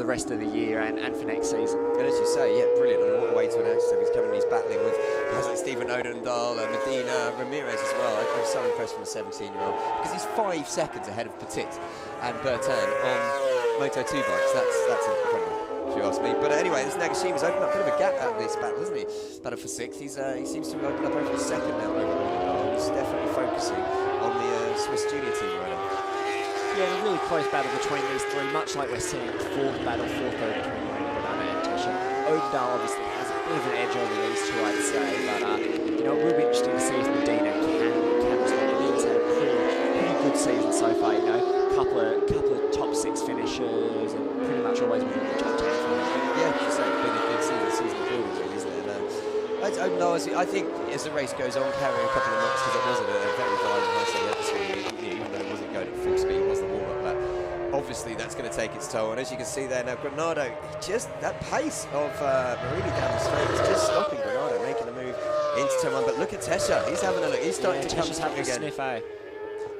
the rest of the year and for next season. And as you say, yeah, brilliant. And what a way to announce him. He's coming, he's battling with guys like Stephen Odendal, Medina, Ramirez as well. I'm so impressed from a 17-year-old because he's 5 seconds ahead of Petit and Bertin on Moto2 bikes. That's incredible, if you ask me. But anyway, this Nagashima's opened up a bit of a gap out of this battle, hasn't he? Battle for 6th. He seems to have opened up over a second now over Odendal. He's definitely focusing on the Swiss junior team right now. Yeah, a really close battle between these three, much like we're seeing the fourth battle between Renata and Tesha. Odendal obviously has a bit of an edge over these two, I'd say, but you know, it will be interesting to see if Medina can respond. Medina's had a pretty good season so far, you know, couple of top 6 finishes and pretty much always within the top 10 for him. Yeah, it's been a good season building, really, isn't it? Odendal, I think as the race goes on, carrying a couple of knocks because it wasn't a very violent race, even though it wasn't going at full speed, it was the warm-up lap. Obviously, that's going to take its toll, and as you can see there now, Granado, just that pace of Marini down the straight is just stopping Granado, making the move into turn 1. But look at Tesha, he's having a look, he's starting to come strong again. Sniff, eh?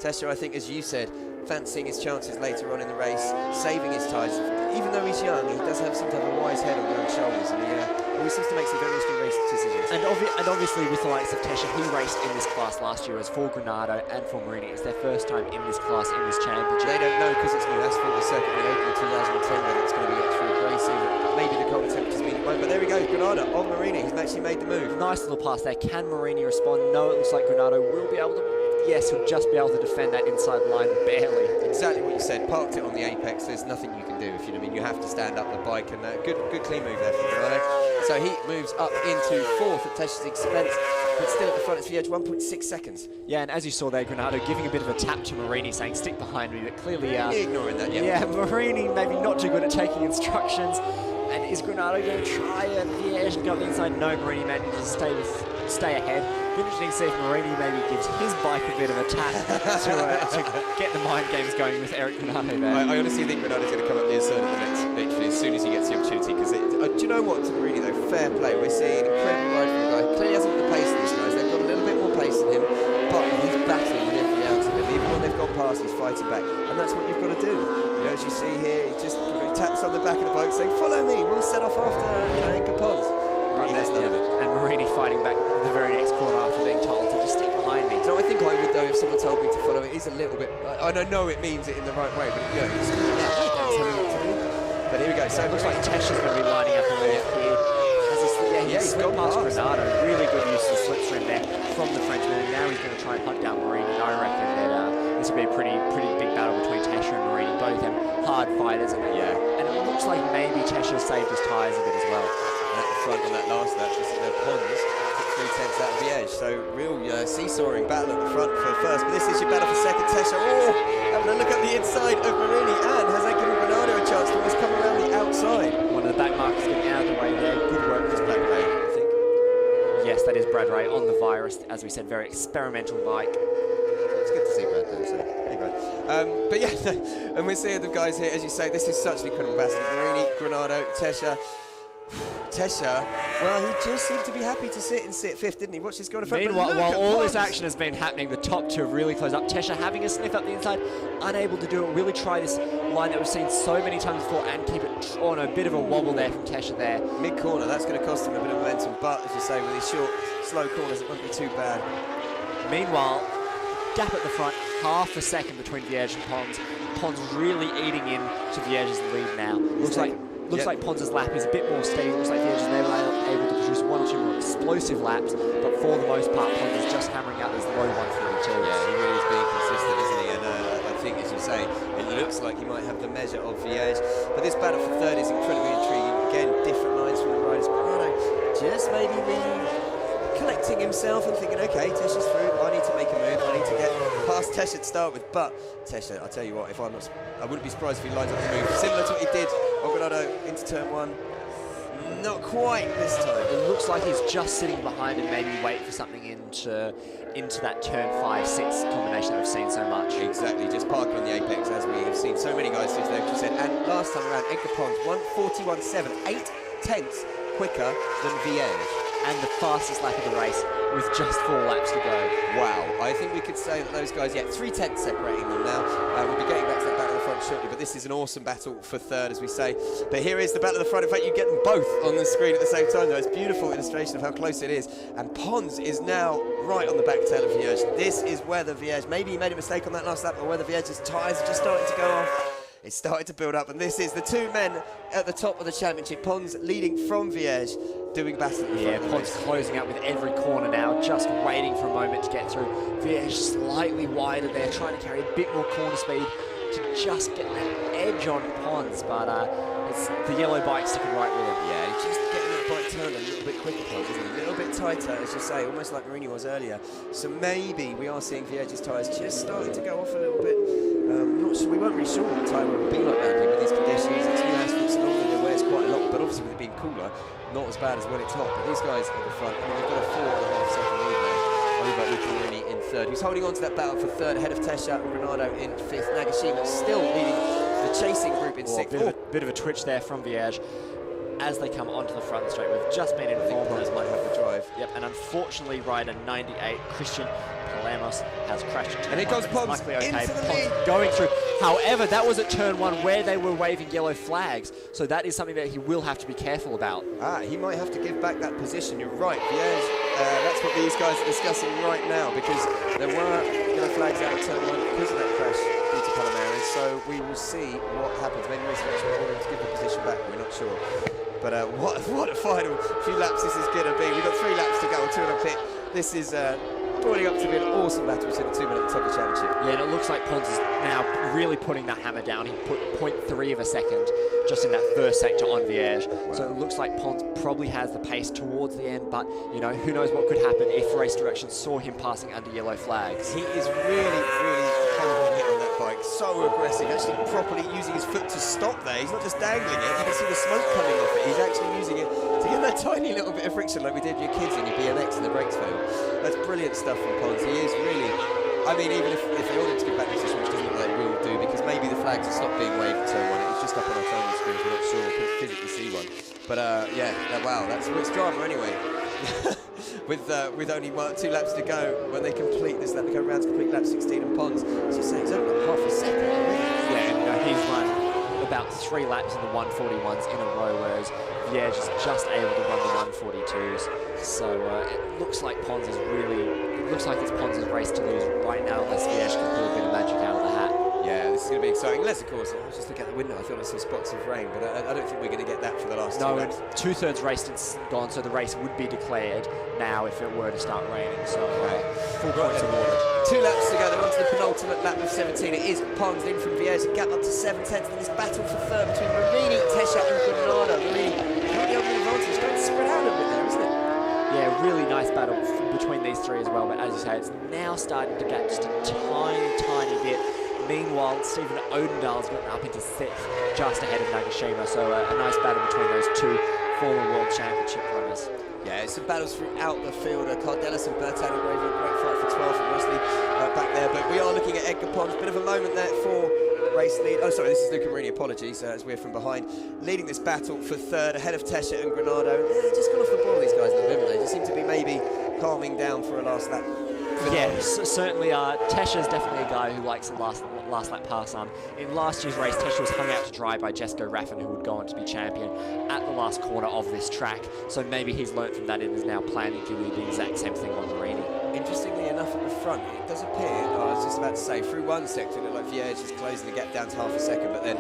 Tesha, I think, as you said, fancying his chances later on in the race, saving his tyres. Even though he's young, he does seem to have a wise head on young shoulders, and he seems to make some very interesting race decisions. And obviously, with the likes of Tesha, he raced in this class last year as for Granado and for Marini. It's their first time in this class, in this championship. They don't know because it's new asphalt. The circuit will open in 2010, whether it's going to be extra abrasive. Maybe the colder temperatures mean it won't. But there we go, Granado on Marini. He's actually made the move. Nice little pass there. Can Marini respond? No, it looks like Granado will be able to. Yes, he'll just be able to defend that inside line barely. Exactly what you said. Parked it on the apex. There's nothing you can do. If you know what I mean, you have to stand up the bike, and good clean move there from Granado. So he moves up into 4th at Tesha's expense, but still at the front. It's the edge, 1.6 seconds. Yeah, and as you saw there, Granado giving a bit of a tap to Marini, saying stick behind me, but clearly ignoring that. Yeah, Marini maybe not too good at taking instructions. And is Granado going to try and Vierge go up the inside? No, Marini manages to stay ahead. Be interesting to see if Marini maybe gives his bike a bit of a tap to get the mind games going with Eric Granado there. I honestly think Granado's going to come up the inside of the next victory as soon as he gets the opportunity. Because do you know what, to Marini though, fair play. We're seeing incredible ride from the guy. Clearly hasn't got the pace in these guys. They've got a little bit more pace than him, but he's battling with every ounce of him. Even when they've gone past, he's fighting back, and that's what you've got to do. You know, as you see here, he just taps on the back of the bike saying, "Follow me. We'll set off after Inca Pons." And Marini fighting back the very next corner after being told to just stick behind me. So I think I would though if someone told me to follow. It is a little bit. I don't know it means it in the right way, but you know, it's tell me what to do. But here we go. So it looks like Tesha's going to be lining up a little bit here. He's gone past Granado. Really good use of the slipstream there from the Frenchman. And now he's going to try and hunt down Marini. I reckon that this will be a pretty big battle between Tesha and Marini. Both of them hard fighters, and and it looks like maybe Tesha saved his tyres a bit as well. And at the front on that last lap, just their Pons took 3/10 out of the edge. So real seesawing battle at the front for first. But this is your battle for second. Tesha, having a look at the inside of Marini, and has that given Granado a chance to almost come around the outside? One of the back markers getting out of the way there. Good work for Brad Ray, I think. Yes, that is Brad Ray on the Virus. As we said, very experimental bike. It's good to see Brad though, so hey Brad. But yeah, and we're seeing the guys here, as you say, this is such an incredible battle. Marini, Granado, Tesha. Tesha, well, he just seemed to be happy to sit 5th, didn't he? Watch this go to front. Meanwhile, while all this action has been happening, the top two really close up. Tesha having a sniff up the inside, unable to do it. Really try this line that we've seen so many times before and keep it on a bit of a wobble there from Tesha there. Mid-corner, that's going to cost him a bit of momentum, but as you say, with these short, slow corners, it won't be too bad. Meanwhile, gap at the front, half a second between Vierge and Pons. Pons really eating in to Vierge's lead now. Looks like Looks like Pons' lap is a bit more steady. Looks like Vierge is never able to produce one or two more explosive laps, but for the most part, Pons is just hammering out these low 142s. Yeah, he really is being consistent, isn't he? And I think, as you say, it looks like he might have the measure of Vierge. But this battle for third is incredibly intriguing. Again, different lines from the riders. Bernardo just maybe collecting himself and thinking, okay, Tesha's through, I need to make a move, I need to get past Tesha to start with. But Tesha, I tell you what, I wouldn't be surprised if he lines up the move similar to what he did on Bernardo into turn one. Not quite this time. It looks like he's just sitting behind and maybe wait for something into that turn 5-6 combination that we've seen so much. Exactly, just parking on the apex as we have seen so many guys do there, as you said. And last time around, Edgar Pons 1:41.7, 8/10 quicker than Vierge. And the fastest lap of the race with just 4 laps to go. Wow, I think we could say that those guys, 3/10 separating them now. We'll be getting back to that battle of the front shortly, but this is an awesome battle for third, as we say. But here is the battle of the front. In fact, you get them both on the screen at the same time, though. It's a beautiful illustration of how close it is. And Pons is now right on the back tail of Vierge. This is where the Vierge, maybe he made a mistake on that last lap, or where the Vierge's tyres are just starting to go off. It's started to build up, and this is the two men at the top of the championship. Pons leading from Vierge, doing battle. Yeah, Pons closing out with every corner now, just waiting for a moment to get through. Vierge slightly wider there, trying to carry a bit more corner speed to just get that edge on Pons, but it's the yellow bike sticking right with him. Yeah, he's just getting that bike turned a little bit quicker, Pons, isn't he? A little bit tighter, as you say, almost like Marini was earlier. So maybe we are seeing Vierge's tyres just starting to go off a little bit. Not sure, we weren't really sure what the tyre would be like around here with these conditions. It's new asphalt, so normally it wears quite a lot, but obviously with it being cooler, not as bad as when it's hot. But these guys at the front, I mean, they've got a 4.5 second lead now over Luca Marini in third. He's holding on to that battle for third, ahead of Tesha and Granado in fifth. Nagashima still leading the chasing group in sixth. Bit of a twitch there from Vierge as they come onto the front straight. We've just been informed Pons might have the drive. Yep, and unfortunately, rider 98, Christian Palamos, has crashed. And here comes Pons luckily okay. into the Pons lead. going through. However, that was at turn 1 where they were waving yellow flags, so that is something that he will have to be careful about. He might have to give back that position. You're right, Vierge. That's what these guys are discussing right now, because there were yellow flags out of turn 1 because of that crash due to Palomares. So we will see what happens. Maybe Racing will order him to give the position back. We're not sure. But what a final few laps this is going to be. We've got 3 laps to go, 2 and a bit. This is boiling up to be an awesome battle between the 2 men at the top of the championship. Yeah, and it looks like Pons is now really putting that hammer down. He put 0.3 of a second just in that first sector on Vierge. Wow. So it looks like Pons probably has the pace towards the end, but you know, who knows what could happen if race direction saw him passing under yellow flags. He is really hammering it on that bike, so aggressive, actually properly using his foot to stop there. He's not just dangling it, you can see the smoke coming off it. He's actually using it to get that tiny little bit of friction like we did with your kids in your BMX and the brakes fail. That's brilliant stuff from Pons. He is really, I mean, even if they ordered to give back the position, which doesn't look like they will do, because maybe the flags have stopped being waved at turn 1. It was just up on our phone screens, we're not sure, couldn't physically see one. But yeah, wow, that's it's drama anyway. with only 2 laps to go, when they complete this lap, they go around to complete lap 16, and Pons, as you say, he's only half a second. Yeah, and he's run about 3 laps in the 141s in a row, whereas Vierge is just able to run the 142s. So it looks like Pons is it looks like it's Pons' race to lose right now, unless Vierge can pull a bit of magic out of the hat. Yeah, this is going to be exciting. Unless, of course, I was just looking out the window, I thought I saw spots of rain, but I don't think we're going to get that for the last 2 laps. No, 2/3 race is gone, so the race would be declared now if it were to start raining. So full points awarded. 2 laps to go, they're on to the penultimate lap of 17. It is Pons in from Vierge, a gap up to 7/10 in this battle for third between Marini, Tesha and Granado. Marini currently on the advantage, going to spread out a bit there, isn't it? Yeah, really nice battle between these 3 as well, but as you say, it's now starting to get just a tiny bit. Meanwhile, Stephen Odendal's gotten up into 6th, just ahead of Nagashima, so a nice battle between those 2 former World Championship runners. Yeah, some battles throughout the field. Cardelis and Bertan and Graver, great fight for 12th, and mostly back there, but we are looking at Edgar Pons. Bit of a moment there for race lead. Oh, sorry, this is Luca Marini, apologies, as we're from behind. Leading this battle for third, ahead of Tesha and Granado. Just gone off the ball, these guys, a little bit, haven't they? Just seem to be maybe calming down for a last lap. Yeah, certainly Tesha's definitely a guy who likes the last lap pass on. In last year's race, Tesha was hung out to dry by Jesko Raffin, who would go on to be champion at the last corner of this track. So maybe he's learnt from that and is now planning to do the exact same thing on Marini. interestingly enough, at the front, it does appear, I was just about to say, through one sector, it looked like Vierge is closing the gap down to half a second, but then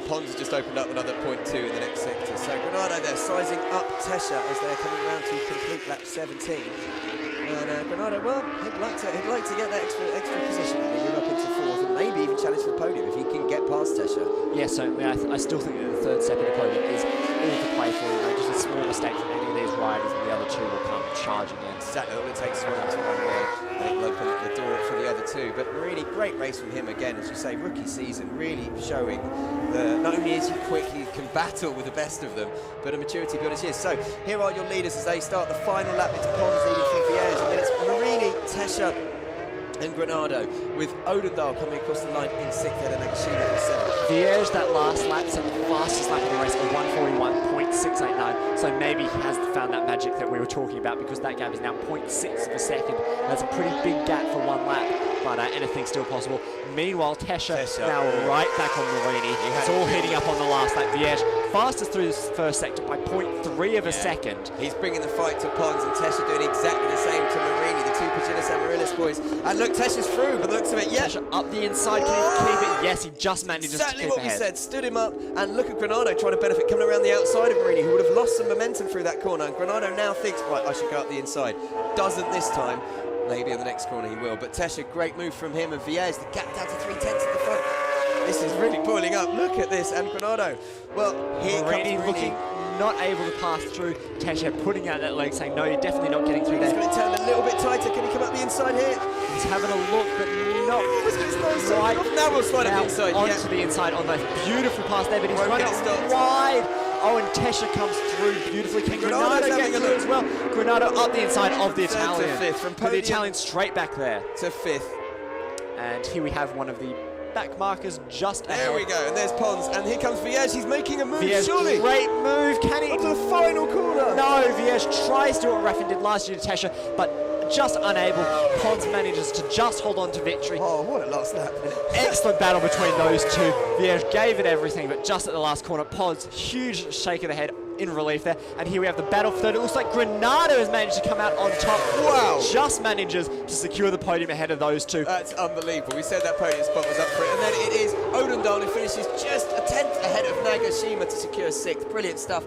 Pons has just opened up another 0.2 in the next sector. So Granado there sizing up Tesha as they're coming around to complete lap 17. And Granado, well, he'd like to get that extra position and move up into fourth and maybe even challenge for the podium if he can get past Tesha. Yeah, certainly. I still think that the third step of the podium is all to play for. You know, just a small mistake from any of these riders and the other two will come charging in. Exactly, all it takes is one to run away and it'll open the door for the other two. But really great race from him again, as you say, rookie season, really showing that not only is he quick, he can battle with the best of them, but a maturity beyond his years. So here are your leaders as they start the final lap into Pons leading from Vierge, and then it's Marini, Tesha and Granado, with Odendahl coming across the line in sixth and Nagashima in seventh. Vierge, that last lap, set the fastest lap of the race at 1:41.689. So maybe he has found that magic that we were talking about, because that gap is now 0.6 of a second. That's a pretty big gap for one lap, but anything's still possible. Meanwhile, Tesha now right back on Marini. It's all heating up on the last lap. Vierge fastest through this first sector by 0.3 of a second. He's bringing the fight to Pons, and Tesha doing exactly the same to Marini, the two Paginas Amaryllis boys. And look, Tesha's through, but looks of it, yeah. Tesha up the inside, can he keep it? Yes, he just manages to keep exactly what ahead. we said, stood him up, and look at Granado trying to benefit, coming around the outside of Marini, who would have lost some momentum through that corner. And Granado now thinks, right, I should go up the inside. Doesn't this time. Maybe in the next corner he will, but Tesha, great move from him, and Vierge, the gap down to 3/10 at the front. This is really boiling up. Look at this, and Granado. Well, here Marini comes looking not able to pass through. Tesha putting out that leg, saying, no, you're definitely not getting through He's there. going to turn a little bit tighter. Can he come up the inside here? He's having a look, but not Right. Now we'll slide up the inside. Onto the inside on that beautiful pass there, but he's Won't running get stopped. wide. Oh, and Tesha comes through beautifully. Can Granado's Granado having get a through look. as well? Granado up the inside of the Third to Italian. fifth, from Put the podium Italian straight back there. to fifth. And here we have one of the back markers just ahead. There we go, and there's Pons, and here comes Vierge. He's making a move, Vierge, surely. great move. Can he? Onto the final corner. No, Vierge tries to do what Raffin did last year to Tesha, but just unable. Pons manages to just hold on to victory. Oh, what a last lap. Excellent battle between those two. Vierge gave it everything, but just at the last corner, Pons, huge shake of the head in relief there. And here we have the battle for third. It looks like Granado has managed to come out on top. Wow. Just manages to secure the podium ahead of those two. That's unbelievable. We said that podium spot was up for it. And then it is Odendahl who finishes just a tenth ahead of Nagashima to secure sixth. Brilliant stuff.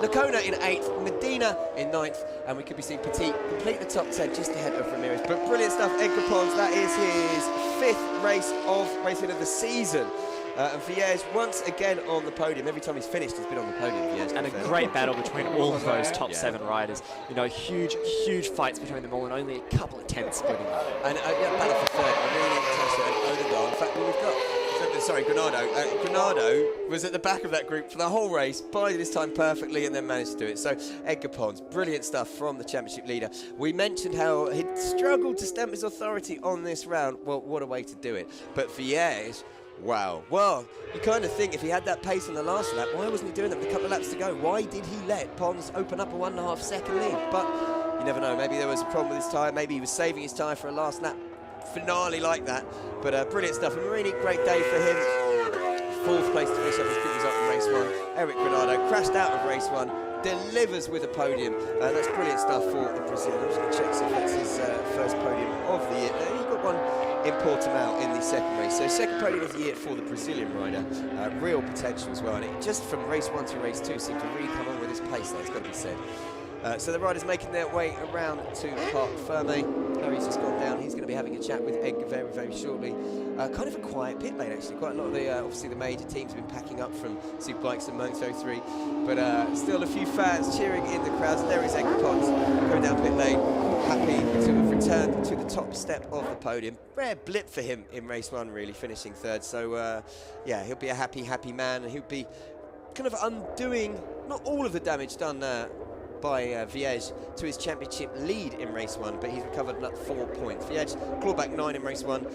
Nakona in eighth, Medina in ninth, and we could be seeing Petit complete the top 10 just ahead of Ramirez. But brilliant stuff, Edgar Pons. That is his fifth racing of the season. And Vierge once again on the podium. Every time he's finished, he's been on the podium, Vierge. And a great battle between all of those top 7 riders. You know, huge fights between them all, and only a couple of tenths splitting up. And battle for third, Marini, Tesha and Odendahl. In fact, we've got, Granado. Granado was at the back of that group for the whole race, bided his time perfectly, and then managed to do it. So Edgar Pons, brilliant stuff from the championship leader. We mentioned how he'd struggled to stamp his authority on this round. Well, what a way to do it. But Vierge, wow. Well, you kind of think if he had that pace on the last lap, why wasn't he doing that with a couple of laps to go? Why did he let Pons open up a 1.5 second lead? But you never know. Maybe there was a problem with his tyre. Maybe he was saving his tyre for a last lap finale like that. But brilliant stuff. And Marini, great day for him. Fourth place to finish up his good result in race 1. Eric Granado crashed out of race 1. Delivers with a podium. That's brilliant stuff for the Brazilian. I'm just going to check see if that's his first podium of the year. He got one in Portimao in the second race. So second podium of the year for the Brazilian rider. Real potential as well. And it just from race 1 to race 2 seemed to really come on with his pace there, it's got to be said. So the riders making their way around to Parc Ferme. Harry's just gone down. He's going to be having a chat with Edgar very, very shortly. Kind of a quiet pit lane, actually. Quite a lot of the, obviously, the major teams have been packing up from Superbikes and Moto3. But still a few fans cheering in the crowds. There is Edgar Pons going down pit lane. Happy to have returned to the top step of the podium. Rare blip for him in race 1, really, finishing third. So, yeah, he'll be a happy, happy man. And he'll be kind of undoing, not all of the damage done by Vierge to his championship lead in race 1, but he's recovered another 4 points. Vierge clawed back 9 in race 1,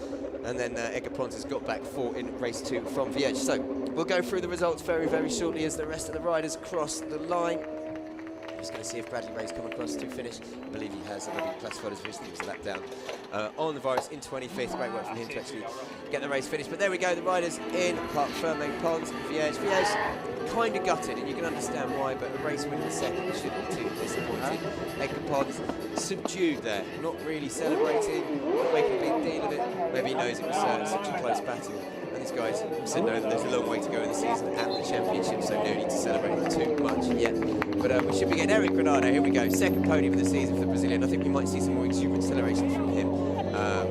and then Edgar Pons has got back 4 in race 2 from Vierge. So we'll go through the results very, very shortly as the rest of the riders cross the line. Just going to see if Bradley Ray's come across to finish. I believe he has already classified as finished. He was a lap down on Navarra in 25th. Great work from him to actually get the race finished. But there we go, the riders in Parc Ferme, Pons, Viège. Viège kind of gutted, and you can understand why, but a race win in the second shouldn't be too disappointed. Edgar Pons subdued there, not really celebrating, not making a big deal of it. Maybe he knows it was such a close battle. And these guys said no, that there's a long way to go in the season and the championship, so no need to celebrate too much yet. But we should be getting Eric Granado. Here we go, second podium of the season for the Brazilian. I think we might see some more exuberant celebrations from him.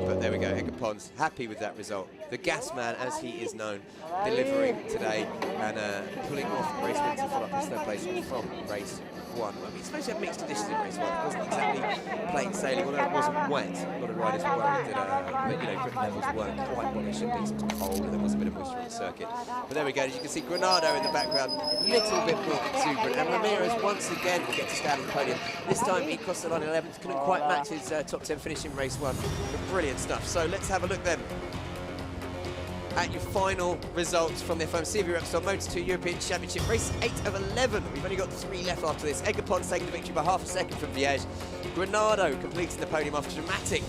But there we go, Edgar Pons, happy with that result. The gas man, as he is known, delivering today and pulling off race win to follow up his third place from race one. I mean, suppose you had mixed conditions in race one. It wasn't exactly plain sailing, although it wasn't wet. A lot of riders were worried that grip levels weren't quite what they should be. It was cold and there was a bit of moisture on the circuit. But there we go, as you can see, Granado in the background, little bit more exuberant. And Ramirez once again will get to stand on the podium. This time he crossed the line 11th, couldn't quite match his top 10 finish in race one. But brilliant stuff. So let's have a look then at your final results from the FIM CEV Repsol Moto2 European Championship. Race 8 of 11. We've only got 3 left after this. Edgar Pons taking the victory by half a second from Viège. Granado completing the podium after a dramatic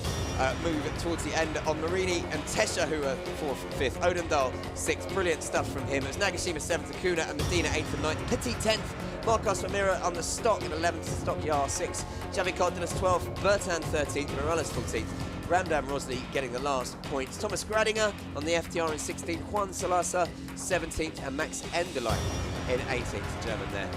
move towards the end on Marini and Tesha, who are 4th and 5th. Odendal 6th. Brilliant stuff from him. It was Nagashima 7th, Acuna and Medina 8th and 9th. Petit 10th. Marcos Ramiro on the stock in 11th. Stock Yar 6th. Javi Cardenas 12th. Bertan 13th. Morales 14th. Ramdan Rosley getting the last points. Thomas Gradinger on the FTR in 16th, Juan Salasa 17th, and Max Enderlein in 18th, German there.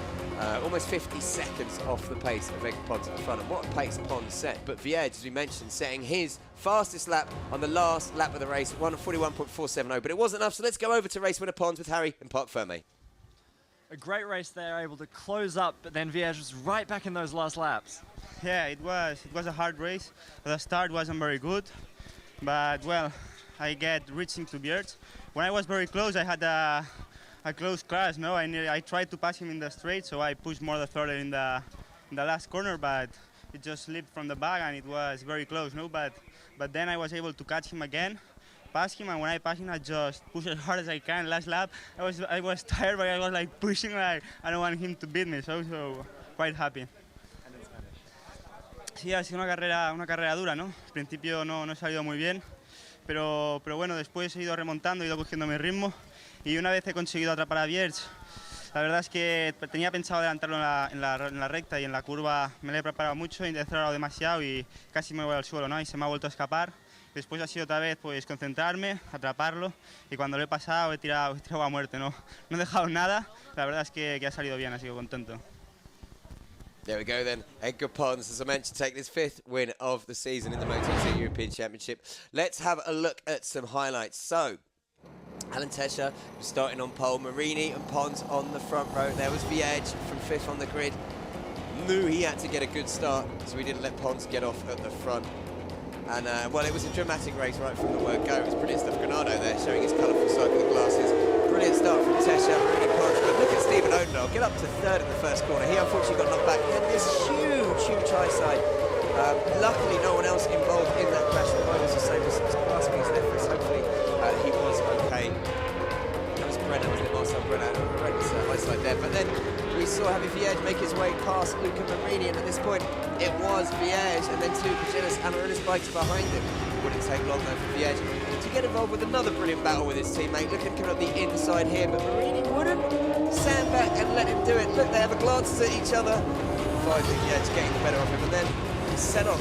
Almost 50 seconds off the pace of Edgar Pons at the front, and what a pace Pons set. But Viège, as we mentioned, setting his fastest lap on the last lap of the race, 1:41.470. But it wasn't enough, so let's go over to race winner Pons with Harry in Parc Ferme. A great race there, able to close up, but then Viège was right back in those last laps. Yeah, it was a hard race. The start wasn't very good, but well, I get reaching to Biertz. When I was very close, I had a close crash. No, I tried to pass him in the straight, so I pushed more the throttle in the last corner, but it just slipped from the back and it was very close. No, but then I was able to catch him again, pass him, and when I passed him, I just pushed as hard as I can. Last lap, I was tired, but I was like pushing like I don't want him to beat me. So quite happy. Sí, ha sido una carrera dura, ¿no? Al principio no he salido muy bien, pero bueno, después he ido remontando, he ido cogiendo mi ritmo y una vez he conseguido atrapar a Biertz, la verdad es que tenía pensado adelantarlo en la recta y en la curva me lo he preparado mucho, he acelerado demasiado y casi me voy al suelo, ¿no? Y se me ha vuelto a escapar. Después ha sido otra vez pues concentrarme, atraparlo y cuando lo he pasado he tirado a muerte, no he dejado nada, la verdad es que ha salido bien, así que contento. There we go then, Edgar Pons, as I mentioned, taking his 5th win of the season in the Moto2 European Championship. Let's have a look at some highlights. So, Alan Tesha was starting on pole, Marini and Pons on the front row. There was Viège from 5th on the grid. Knew he had to get a good start, so we didn't let Pons get off at the front. And, well, it was a dramatic race right from the word go. It was brilliant stuff. Granado there, showing his colourful side with the glasses. Brilliant start from Tesha, Marini, Pons. But look at Stephen Odendal, get up to 3rd in the first corner. He unfortunately got knocked back. Then this huge high side. Luckily, no one else involved in that crash. The ride was the same as grasping his left wrist. Hopefully, he was okay. That was Brenner, wasn't it? Marcel Brenner, horrendous high side there. But then we saw Javi Viège make his way past Luca Marini, and at this point, it was Viège, and then 2 Pagelis and Amaryllis bikes behind him. Wouldn't take long though for Viège to get involved with another brilliant battle with his teammate. Look at coming up the inside here, but Marini wouldn't stand back and let him do it. Look, they have a glances at each other. Finally, Viège getting the better of him, and then he set off.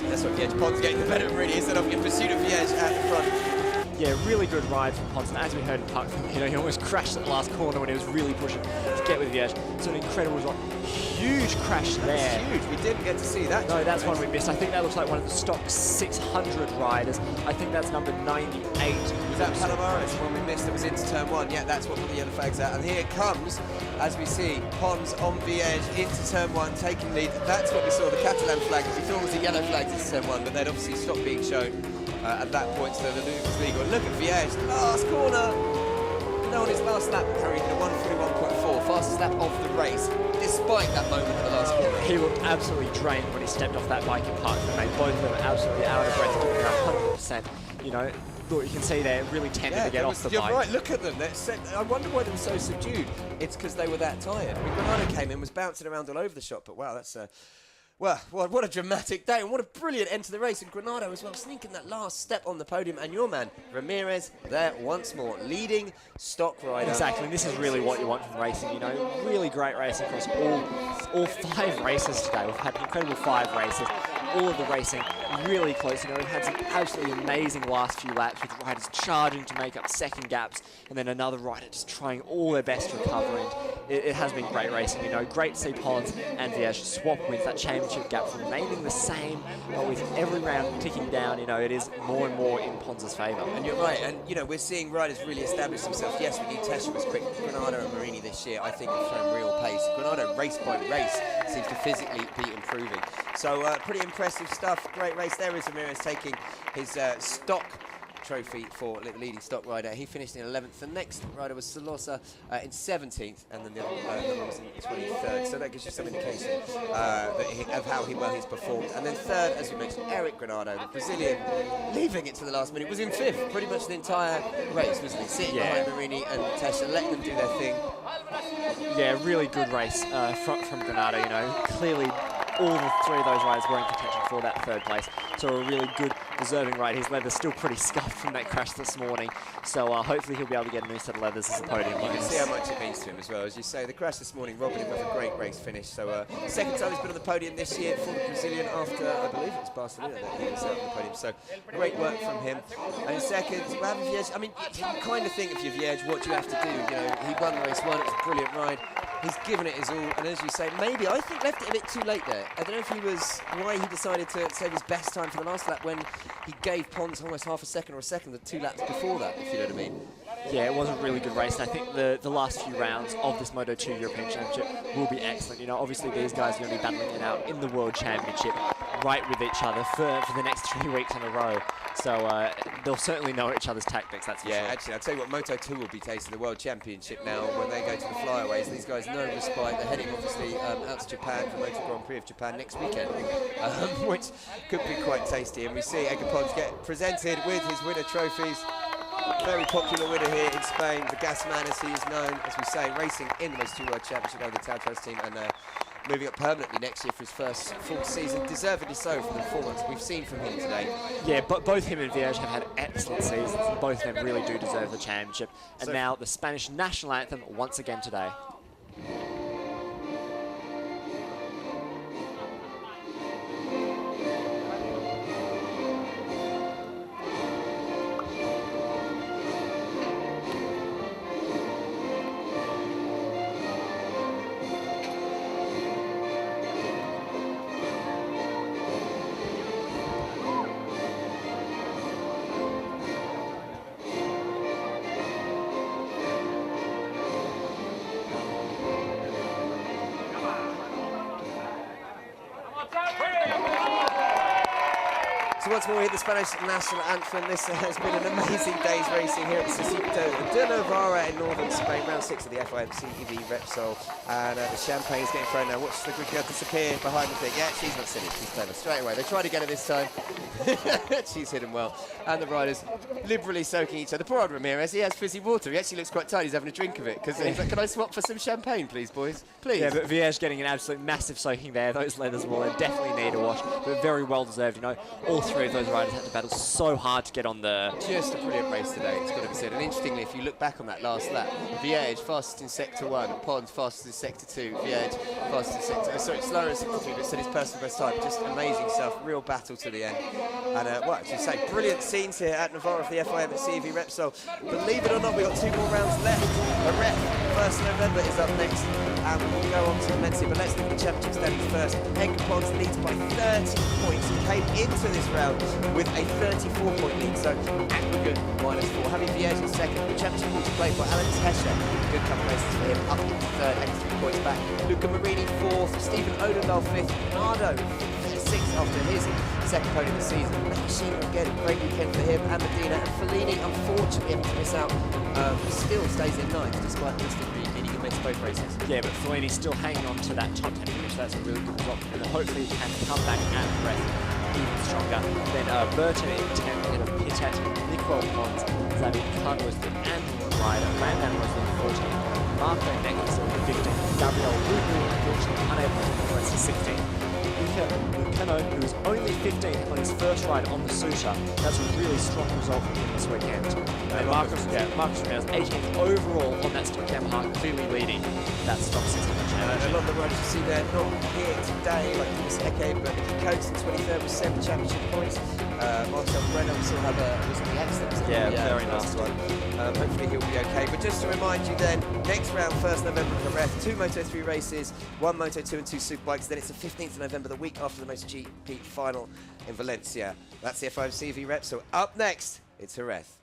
That's what Viège Pons getting the better of Marini. He set off in pursuit of Viège at the front. Yeah, really good ride from Pons, and as we heard in Parc, he almost crashed at the last corner when he was really pushing to get with Viège. It's an incredible result. Huge crash there. That's huge. We didn't get to see that. No, that's one we missed. I think that looks like one of the stock 600 riders. I think that's number 98. Was that Palomares, one we missed that was into turn 1? Yeah, that's what put the yellow flag's out. And here it comes, as we see, Pons on Viège into turn 1, taking lead. That's what we saw, the Catalan flag, that we thought was a yellow flag into turn 1, but they'd obviously stopped being shown at that point, so the move was legal. Look at Viège, last corner. No, on his last lap, carrying a 1:41.4, fastest lap of the race, despite that moment at the last corner. He looked absolutely drained when he stepped off that bike in Parc Ferme. Both of them absolutely out of breath, talking 100%. You know, look, you can see they're really tended to get off the you're bike. right, look at them. I wonder why they were so subdued. It's because they were that tired. I mean, Granado came in, was bouncing around all over the shop, but wow, that's well, what a dramatic day, and what a brilliant end to the race. And Granado as well, sneaking that last step on the podium. And your man, Ramirez, there once more, leading stock rider. Exactly, and this is really what you want from racing, you know. Really great racing across all 5 races today. We've had an incredible 5 races. All of the racing really close. You know, we've had some absolutely amazing last few laps with riders charging to make up second gaps, and then another rider just trying all their best to recover. And it has been great racing. You know, great to see Pons and Vierge swap wins. That championship gap remaining the same, but with every round ticking down, you know, it is more and more in Pons' favour. And you're right, and you know, we're seeing riders really establish themselves. Yes, we knew Tesha was quick. Granado and Marini this year, I think, have shown real pace. Granado, race by race, seems to physically be improving. So pretty impressive stuff. Great race. There is Ramirez taking his stock trophy for leading stock rider. He finished in 11th. The next rider was Solosa in 17th, and then the other one was in 23rd. So that gives you some indication of how well he's performed. And then third, as we mentioned, Eric Granado, the Brazilian, leaving it to the last minute, was in 5th pretty much the entire race, wasn't he? Sitting behind Marini and Tesha, letting them do their thing. Yeah, really good race from Granado. You know, clearly all the 3 of those riders were in contention for that 3rd place. So a really good, deserving ride. His leather's still pretty scuffed from that crash this morning. So hopefully he'll be able to get a new set of leathers as a podium. You can see how much it means to him as well. As you say, the crash this morning robbing him of a great race finish. So second time he's been on the podium this year for the Brazilian after, I believe it was Barcelona that he was out on the podium. So great work from him. And in second, we're having Vierge. I mean, you kind of think if you're Vierge, what do you have to do? You know, he won race 1, it was a brilliant ride. He's given it his all, and as you say, maybe, I think, left it a bit too late there. I don't know if he was, why he decided to save his best time for the last lap when he gave Pons almost half a second or a second the 2 laps before that, if you know what I mean. Yeah, it was a really good race, and I think the last few rounds of this Moto2 European Championship will be excellent. You know, obviously these guys are going to be battling it out in the World Championship right with each other for the next 3 weeks in a row. So they'll certainly know each other's tactics, that's for sure. Yeah, actually, I'll tell you what, Moto2 will be tasting the World Championship now when they go to the flyaways. These guys know respite. They're heading, obviously, out to Japan for Moto Grand Prix of Japan next weekend, which could be quite tasty. And we see Edgar Pons get presented with his winner trophies. Very popular winner here in Spain, the gas man as he is known, as we say, racing in the Moto2 World Championship over the Tautro's team, and moving up permanently next year for his first full season, deservedly so for the performance we've seen from him today. Yeah, but both him and Vierge have had excellent seasons. Both of them really do deserve the championship. And so now the Spanish national anthem once again today. So once more, we hear the Spanish national anthem. This has been an amazing day's racing here at the Circuito de Navarra in northern Spain, round 6 of the FIM CEV Repsol. And the champagne is getting thrown now. Watch the girl disappear behind the thing. Yeah, she's not silly, she's clever. Straight away, they try to get her this time. She's hidden well. And the riders liberally soaking each other. Poor old Ramirez, he has fizzy water. He actually looks quite tired. He's having a drink of it. Because he's like, can I swap for some champagne, please, boys? Please. Yeah, but Vierge getting an absolute massive soaking there. Those leathers will definitely need a wash. But very well deserved, you know. All 3 of those riders had to battle so hard to get on the... Just a brilliant race today, it's got to be said. And interestingly, if you look back on that last lap, Vierge fastest in Sector 1, Pons fastest in Sector 2, Vierge fastest in Sector... sorry, slower in Sector 3, but said his personal best time. Just amazing stuff, real battle to the end. And, well, as you say, brilliant scenes here at Navarra for the FIM CEV Repsol. Believe it or not, we've got 2 more rounds left. The rep, 1st November, is up next. And we'll go on to Valencia, but let's look at the championship standings first. Edgar Pons leads by 30 points. He came into this round with a 34-point lead, so aggregate -4. Having Vierge in second, the championship will be played by Alan Tesha. Good couple of races for him, up into third, 83 points back. Luca Marini 4th, Stephen Odendahl 5th, Nardo 6th after his second podium of the season. Nakashima again, great weekend for him, and Medina. And Fellini, unfortunately, having to miss out, still stays in 9th, despite missing both races. Yeah, but Fellini's still hanging on to that top 10 finish. That's a really good result, and hopefully he can come back and rest. even stronger. Then Burton in 10th, ahead of Pitet, Nicole Pons, Xavier Carnrosted, and Ryder. Brandon was in 14th, Marco Neckis in 15th, Gabriel Lugu, unfortunately unable to progress to 16th. Lucano, who was only 15th on his first ride on the Susha. That's a really strong result from him this weekend. And Marcus Ramirez, 18th overall on that Stock Yamaha, clearly leading that Stock 600 championship. A lot of the riders you see there not here today, like Lewis Eke, but Nicky Coates in 23rd with 7 championship points. Marcel Brenner, we still have was it the accident? Yeah, very nice one. Hopefully he'll be okay. But just to remind you then, next round, 1st November in Jerez, 2 Moto3 races, 1 Moto2 and 2 Superbikes. Then it's the 15th of November, the week after the MotoGP final in Valencia. That's the FIM CEV Repsol. Up next, it's Jerez.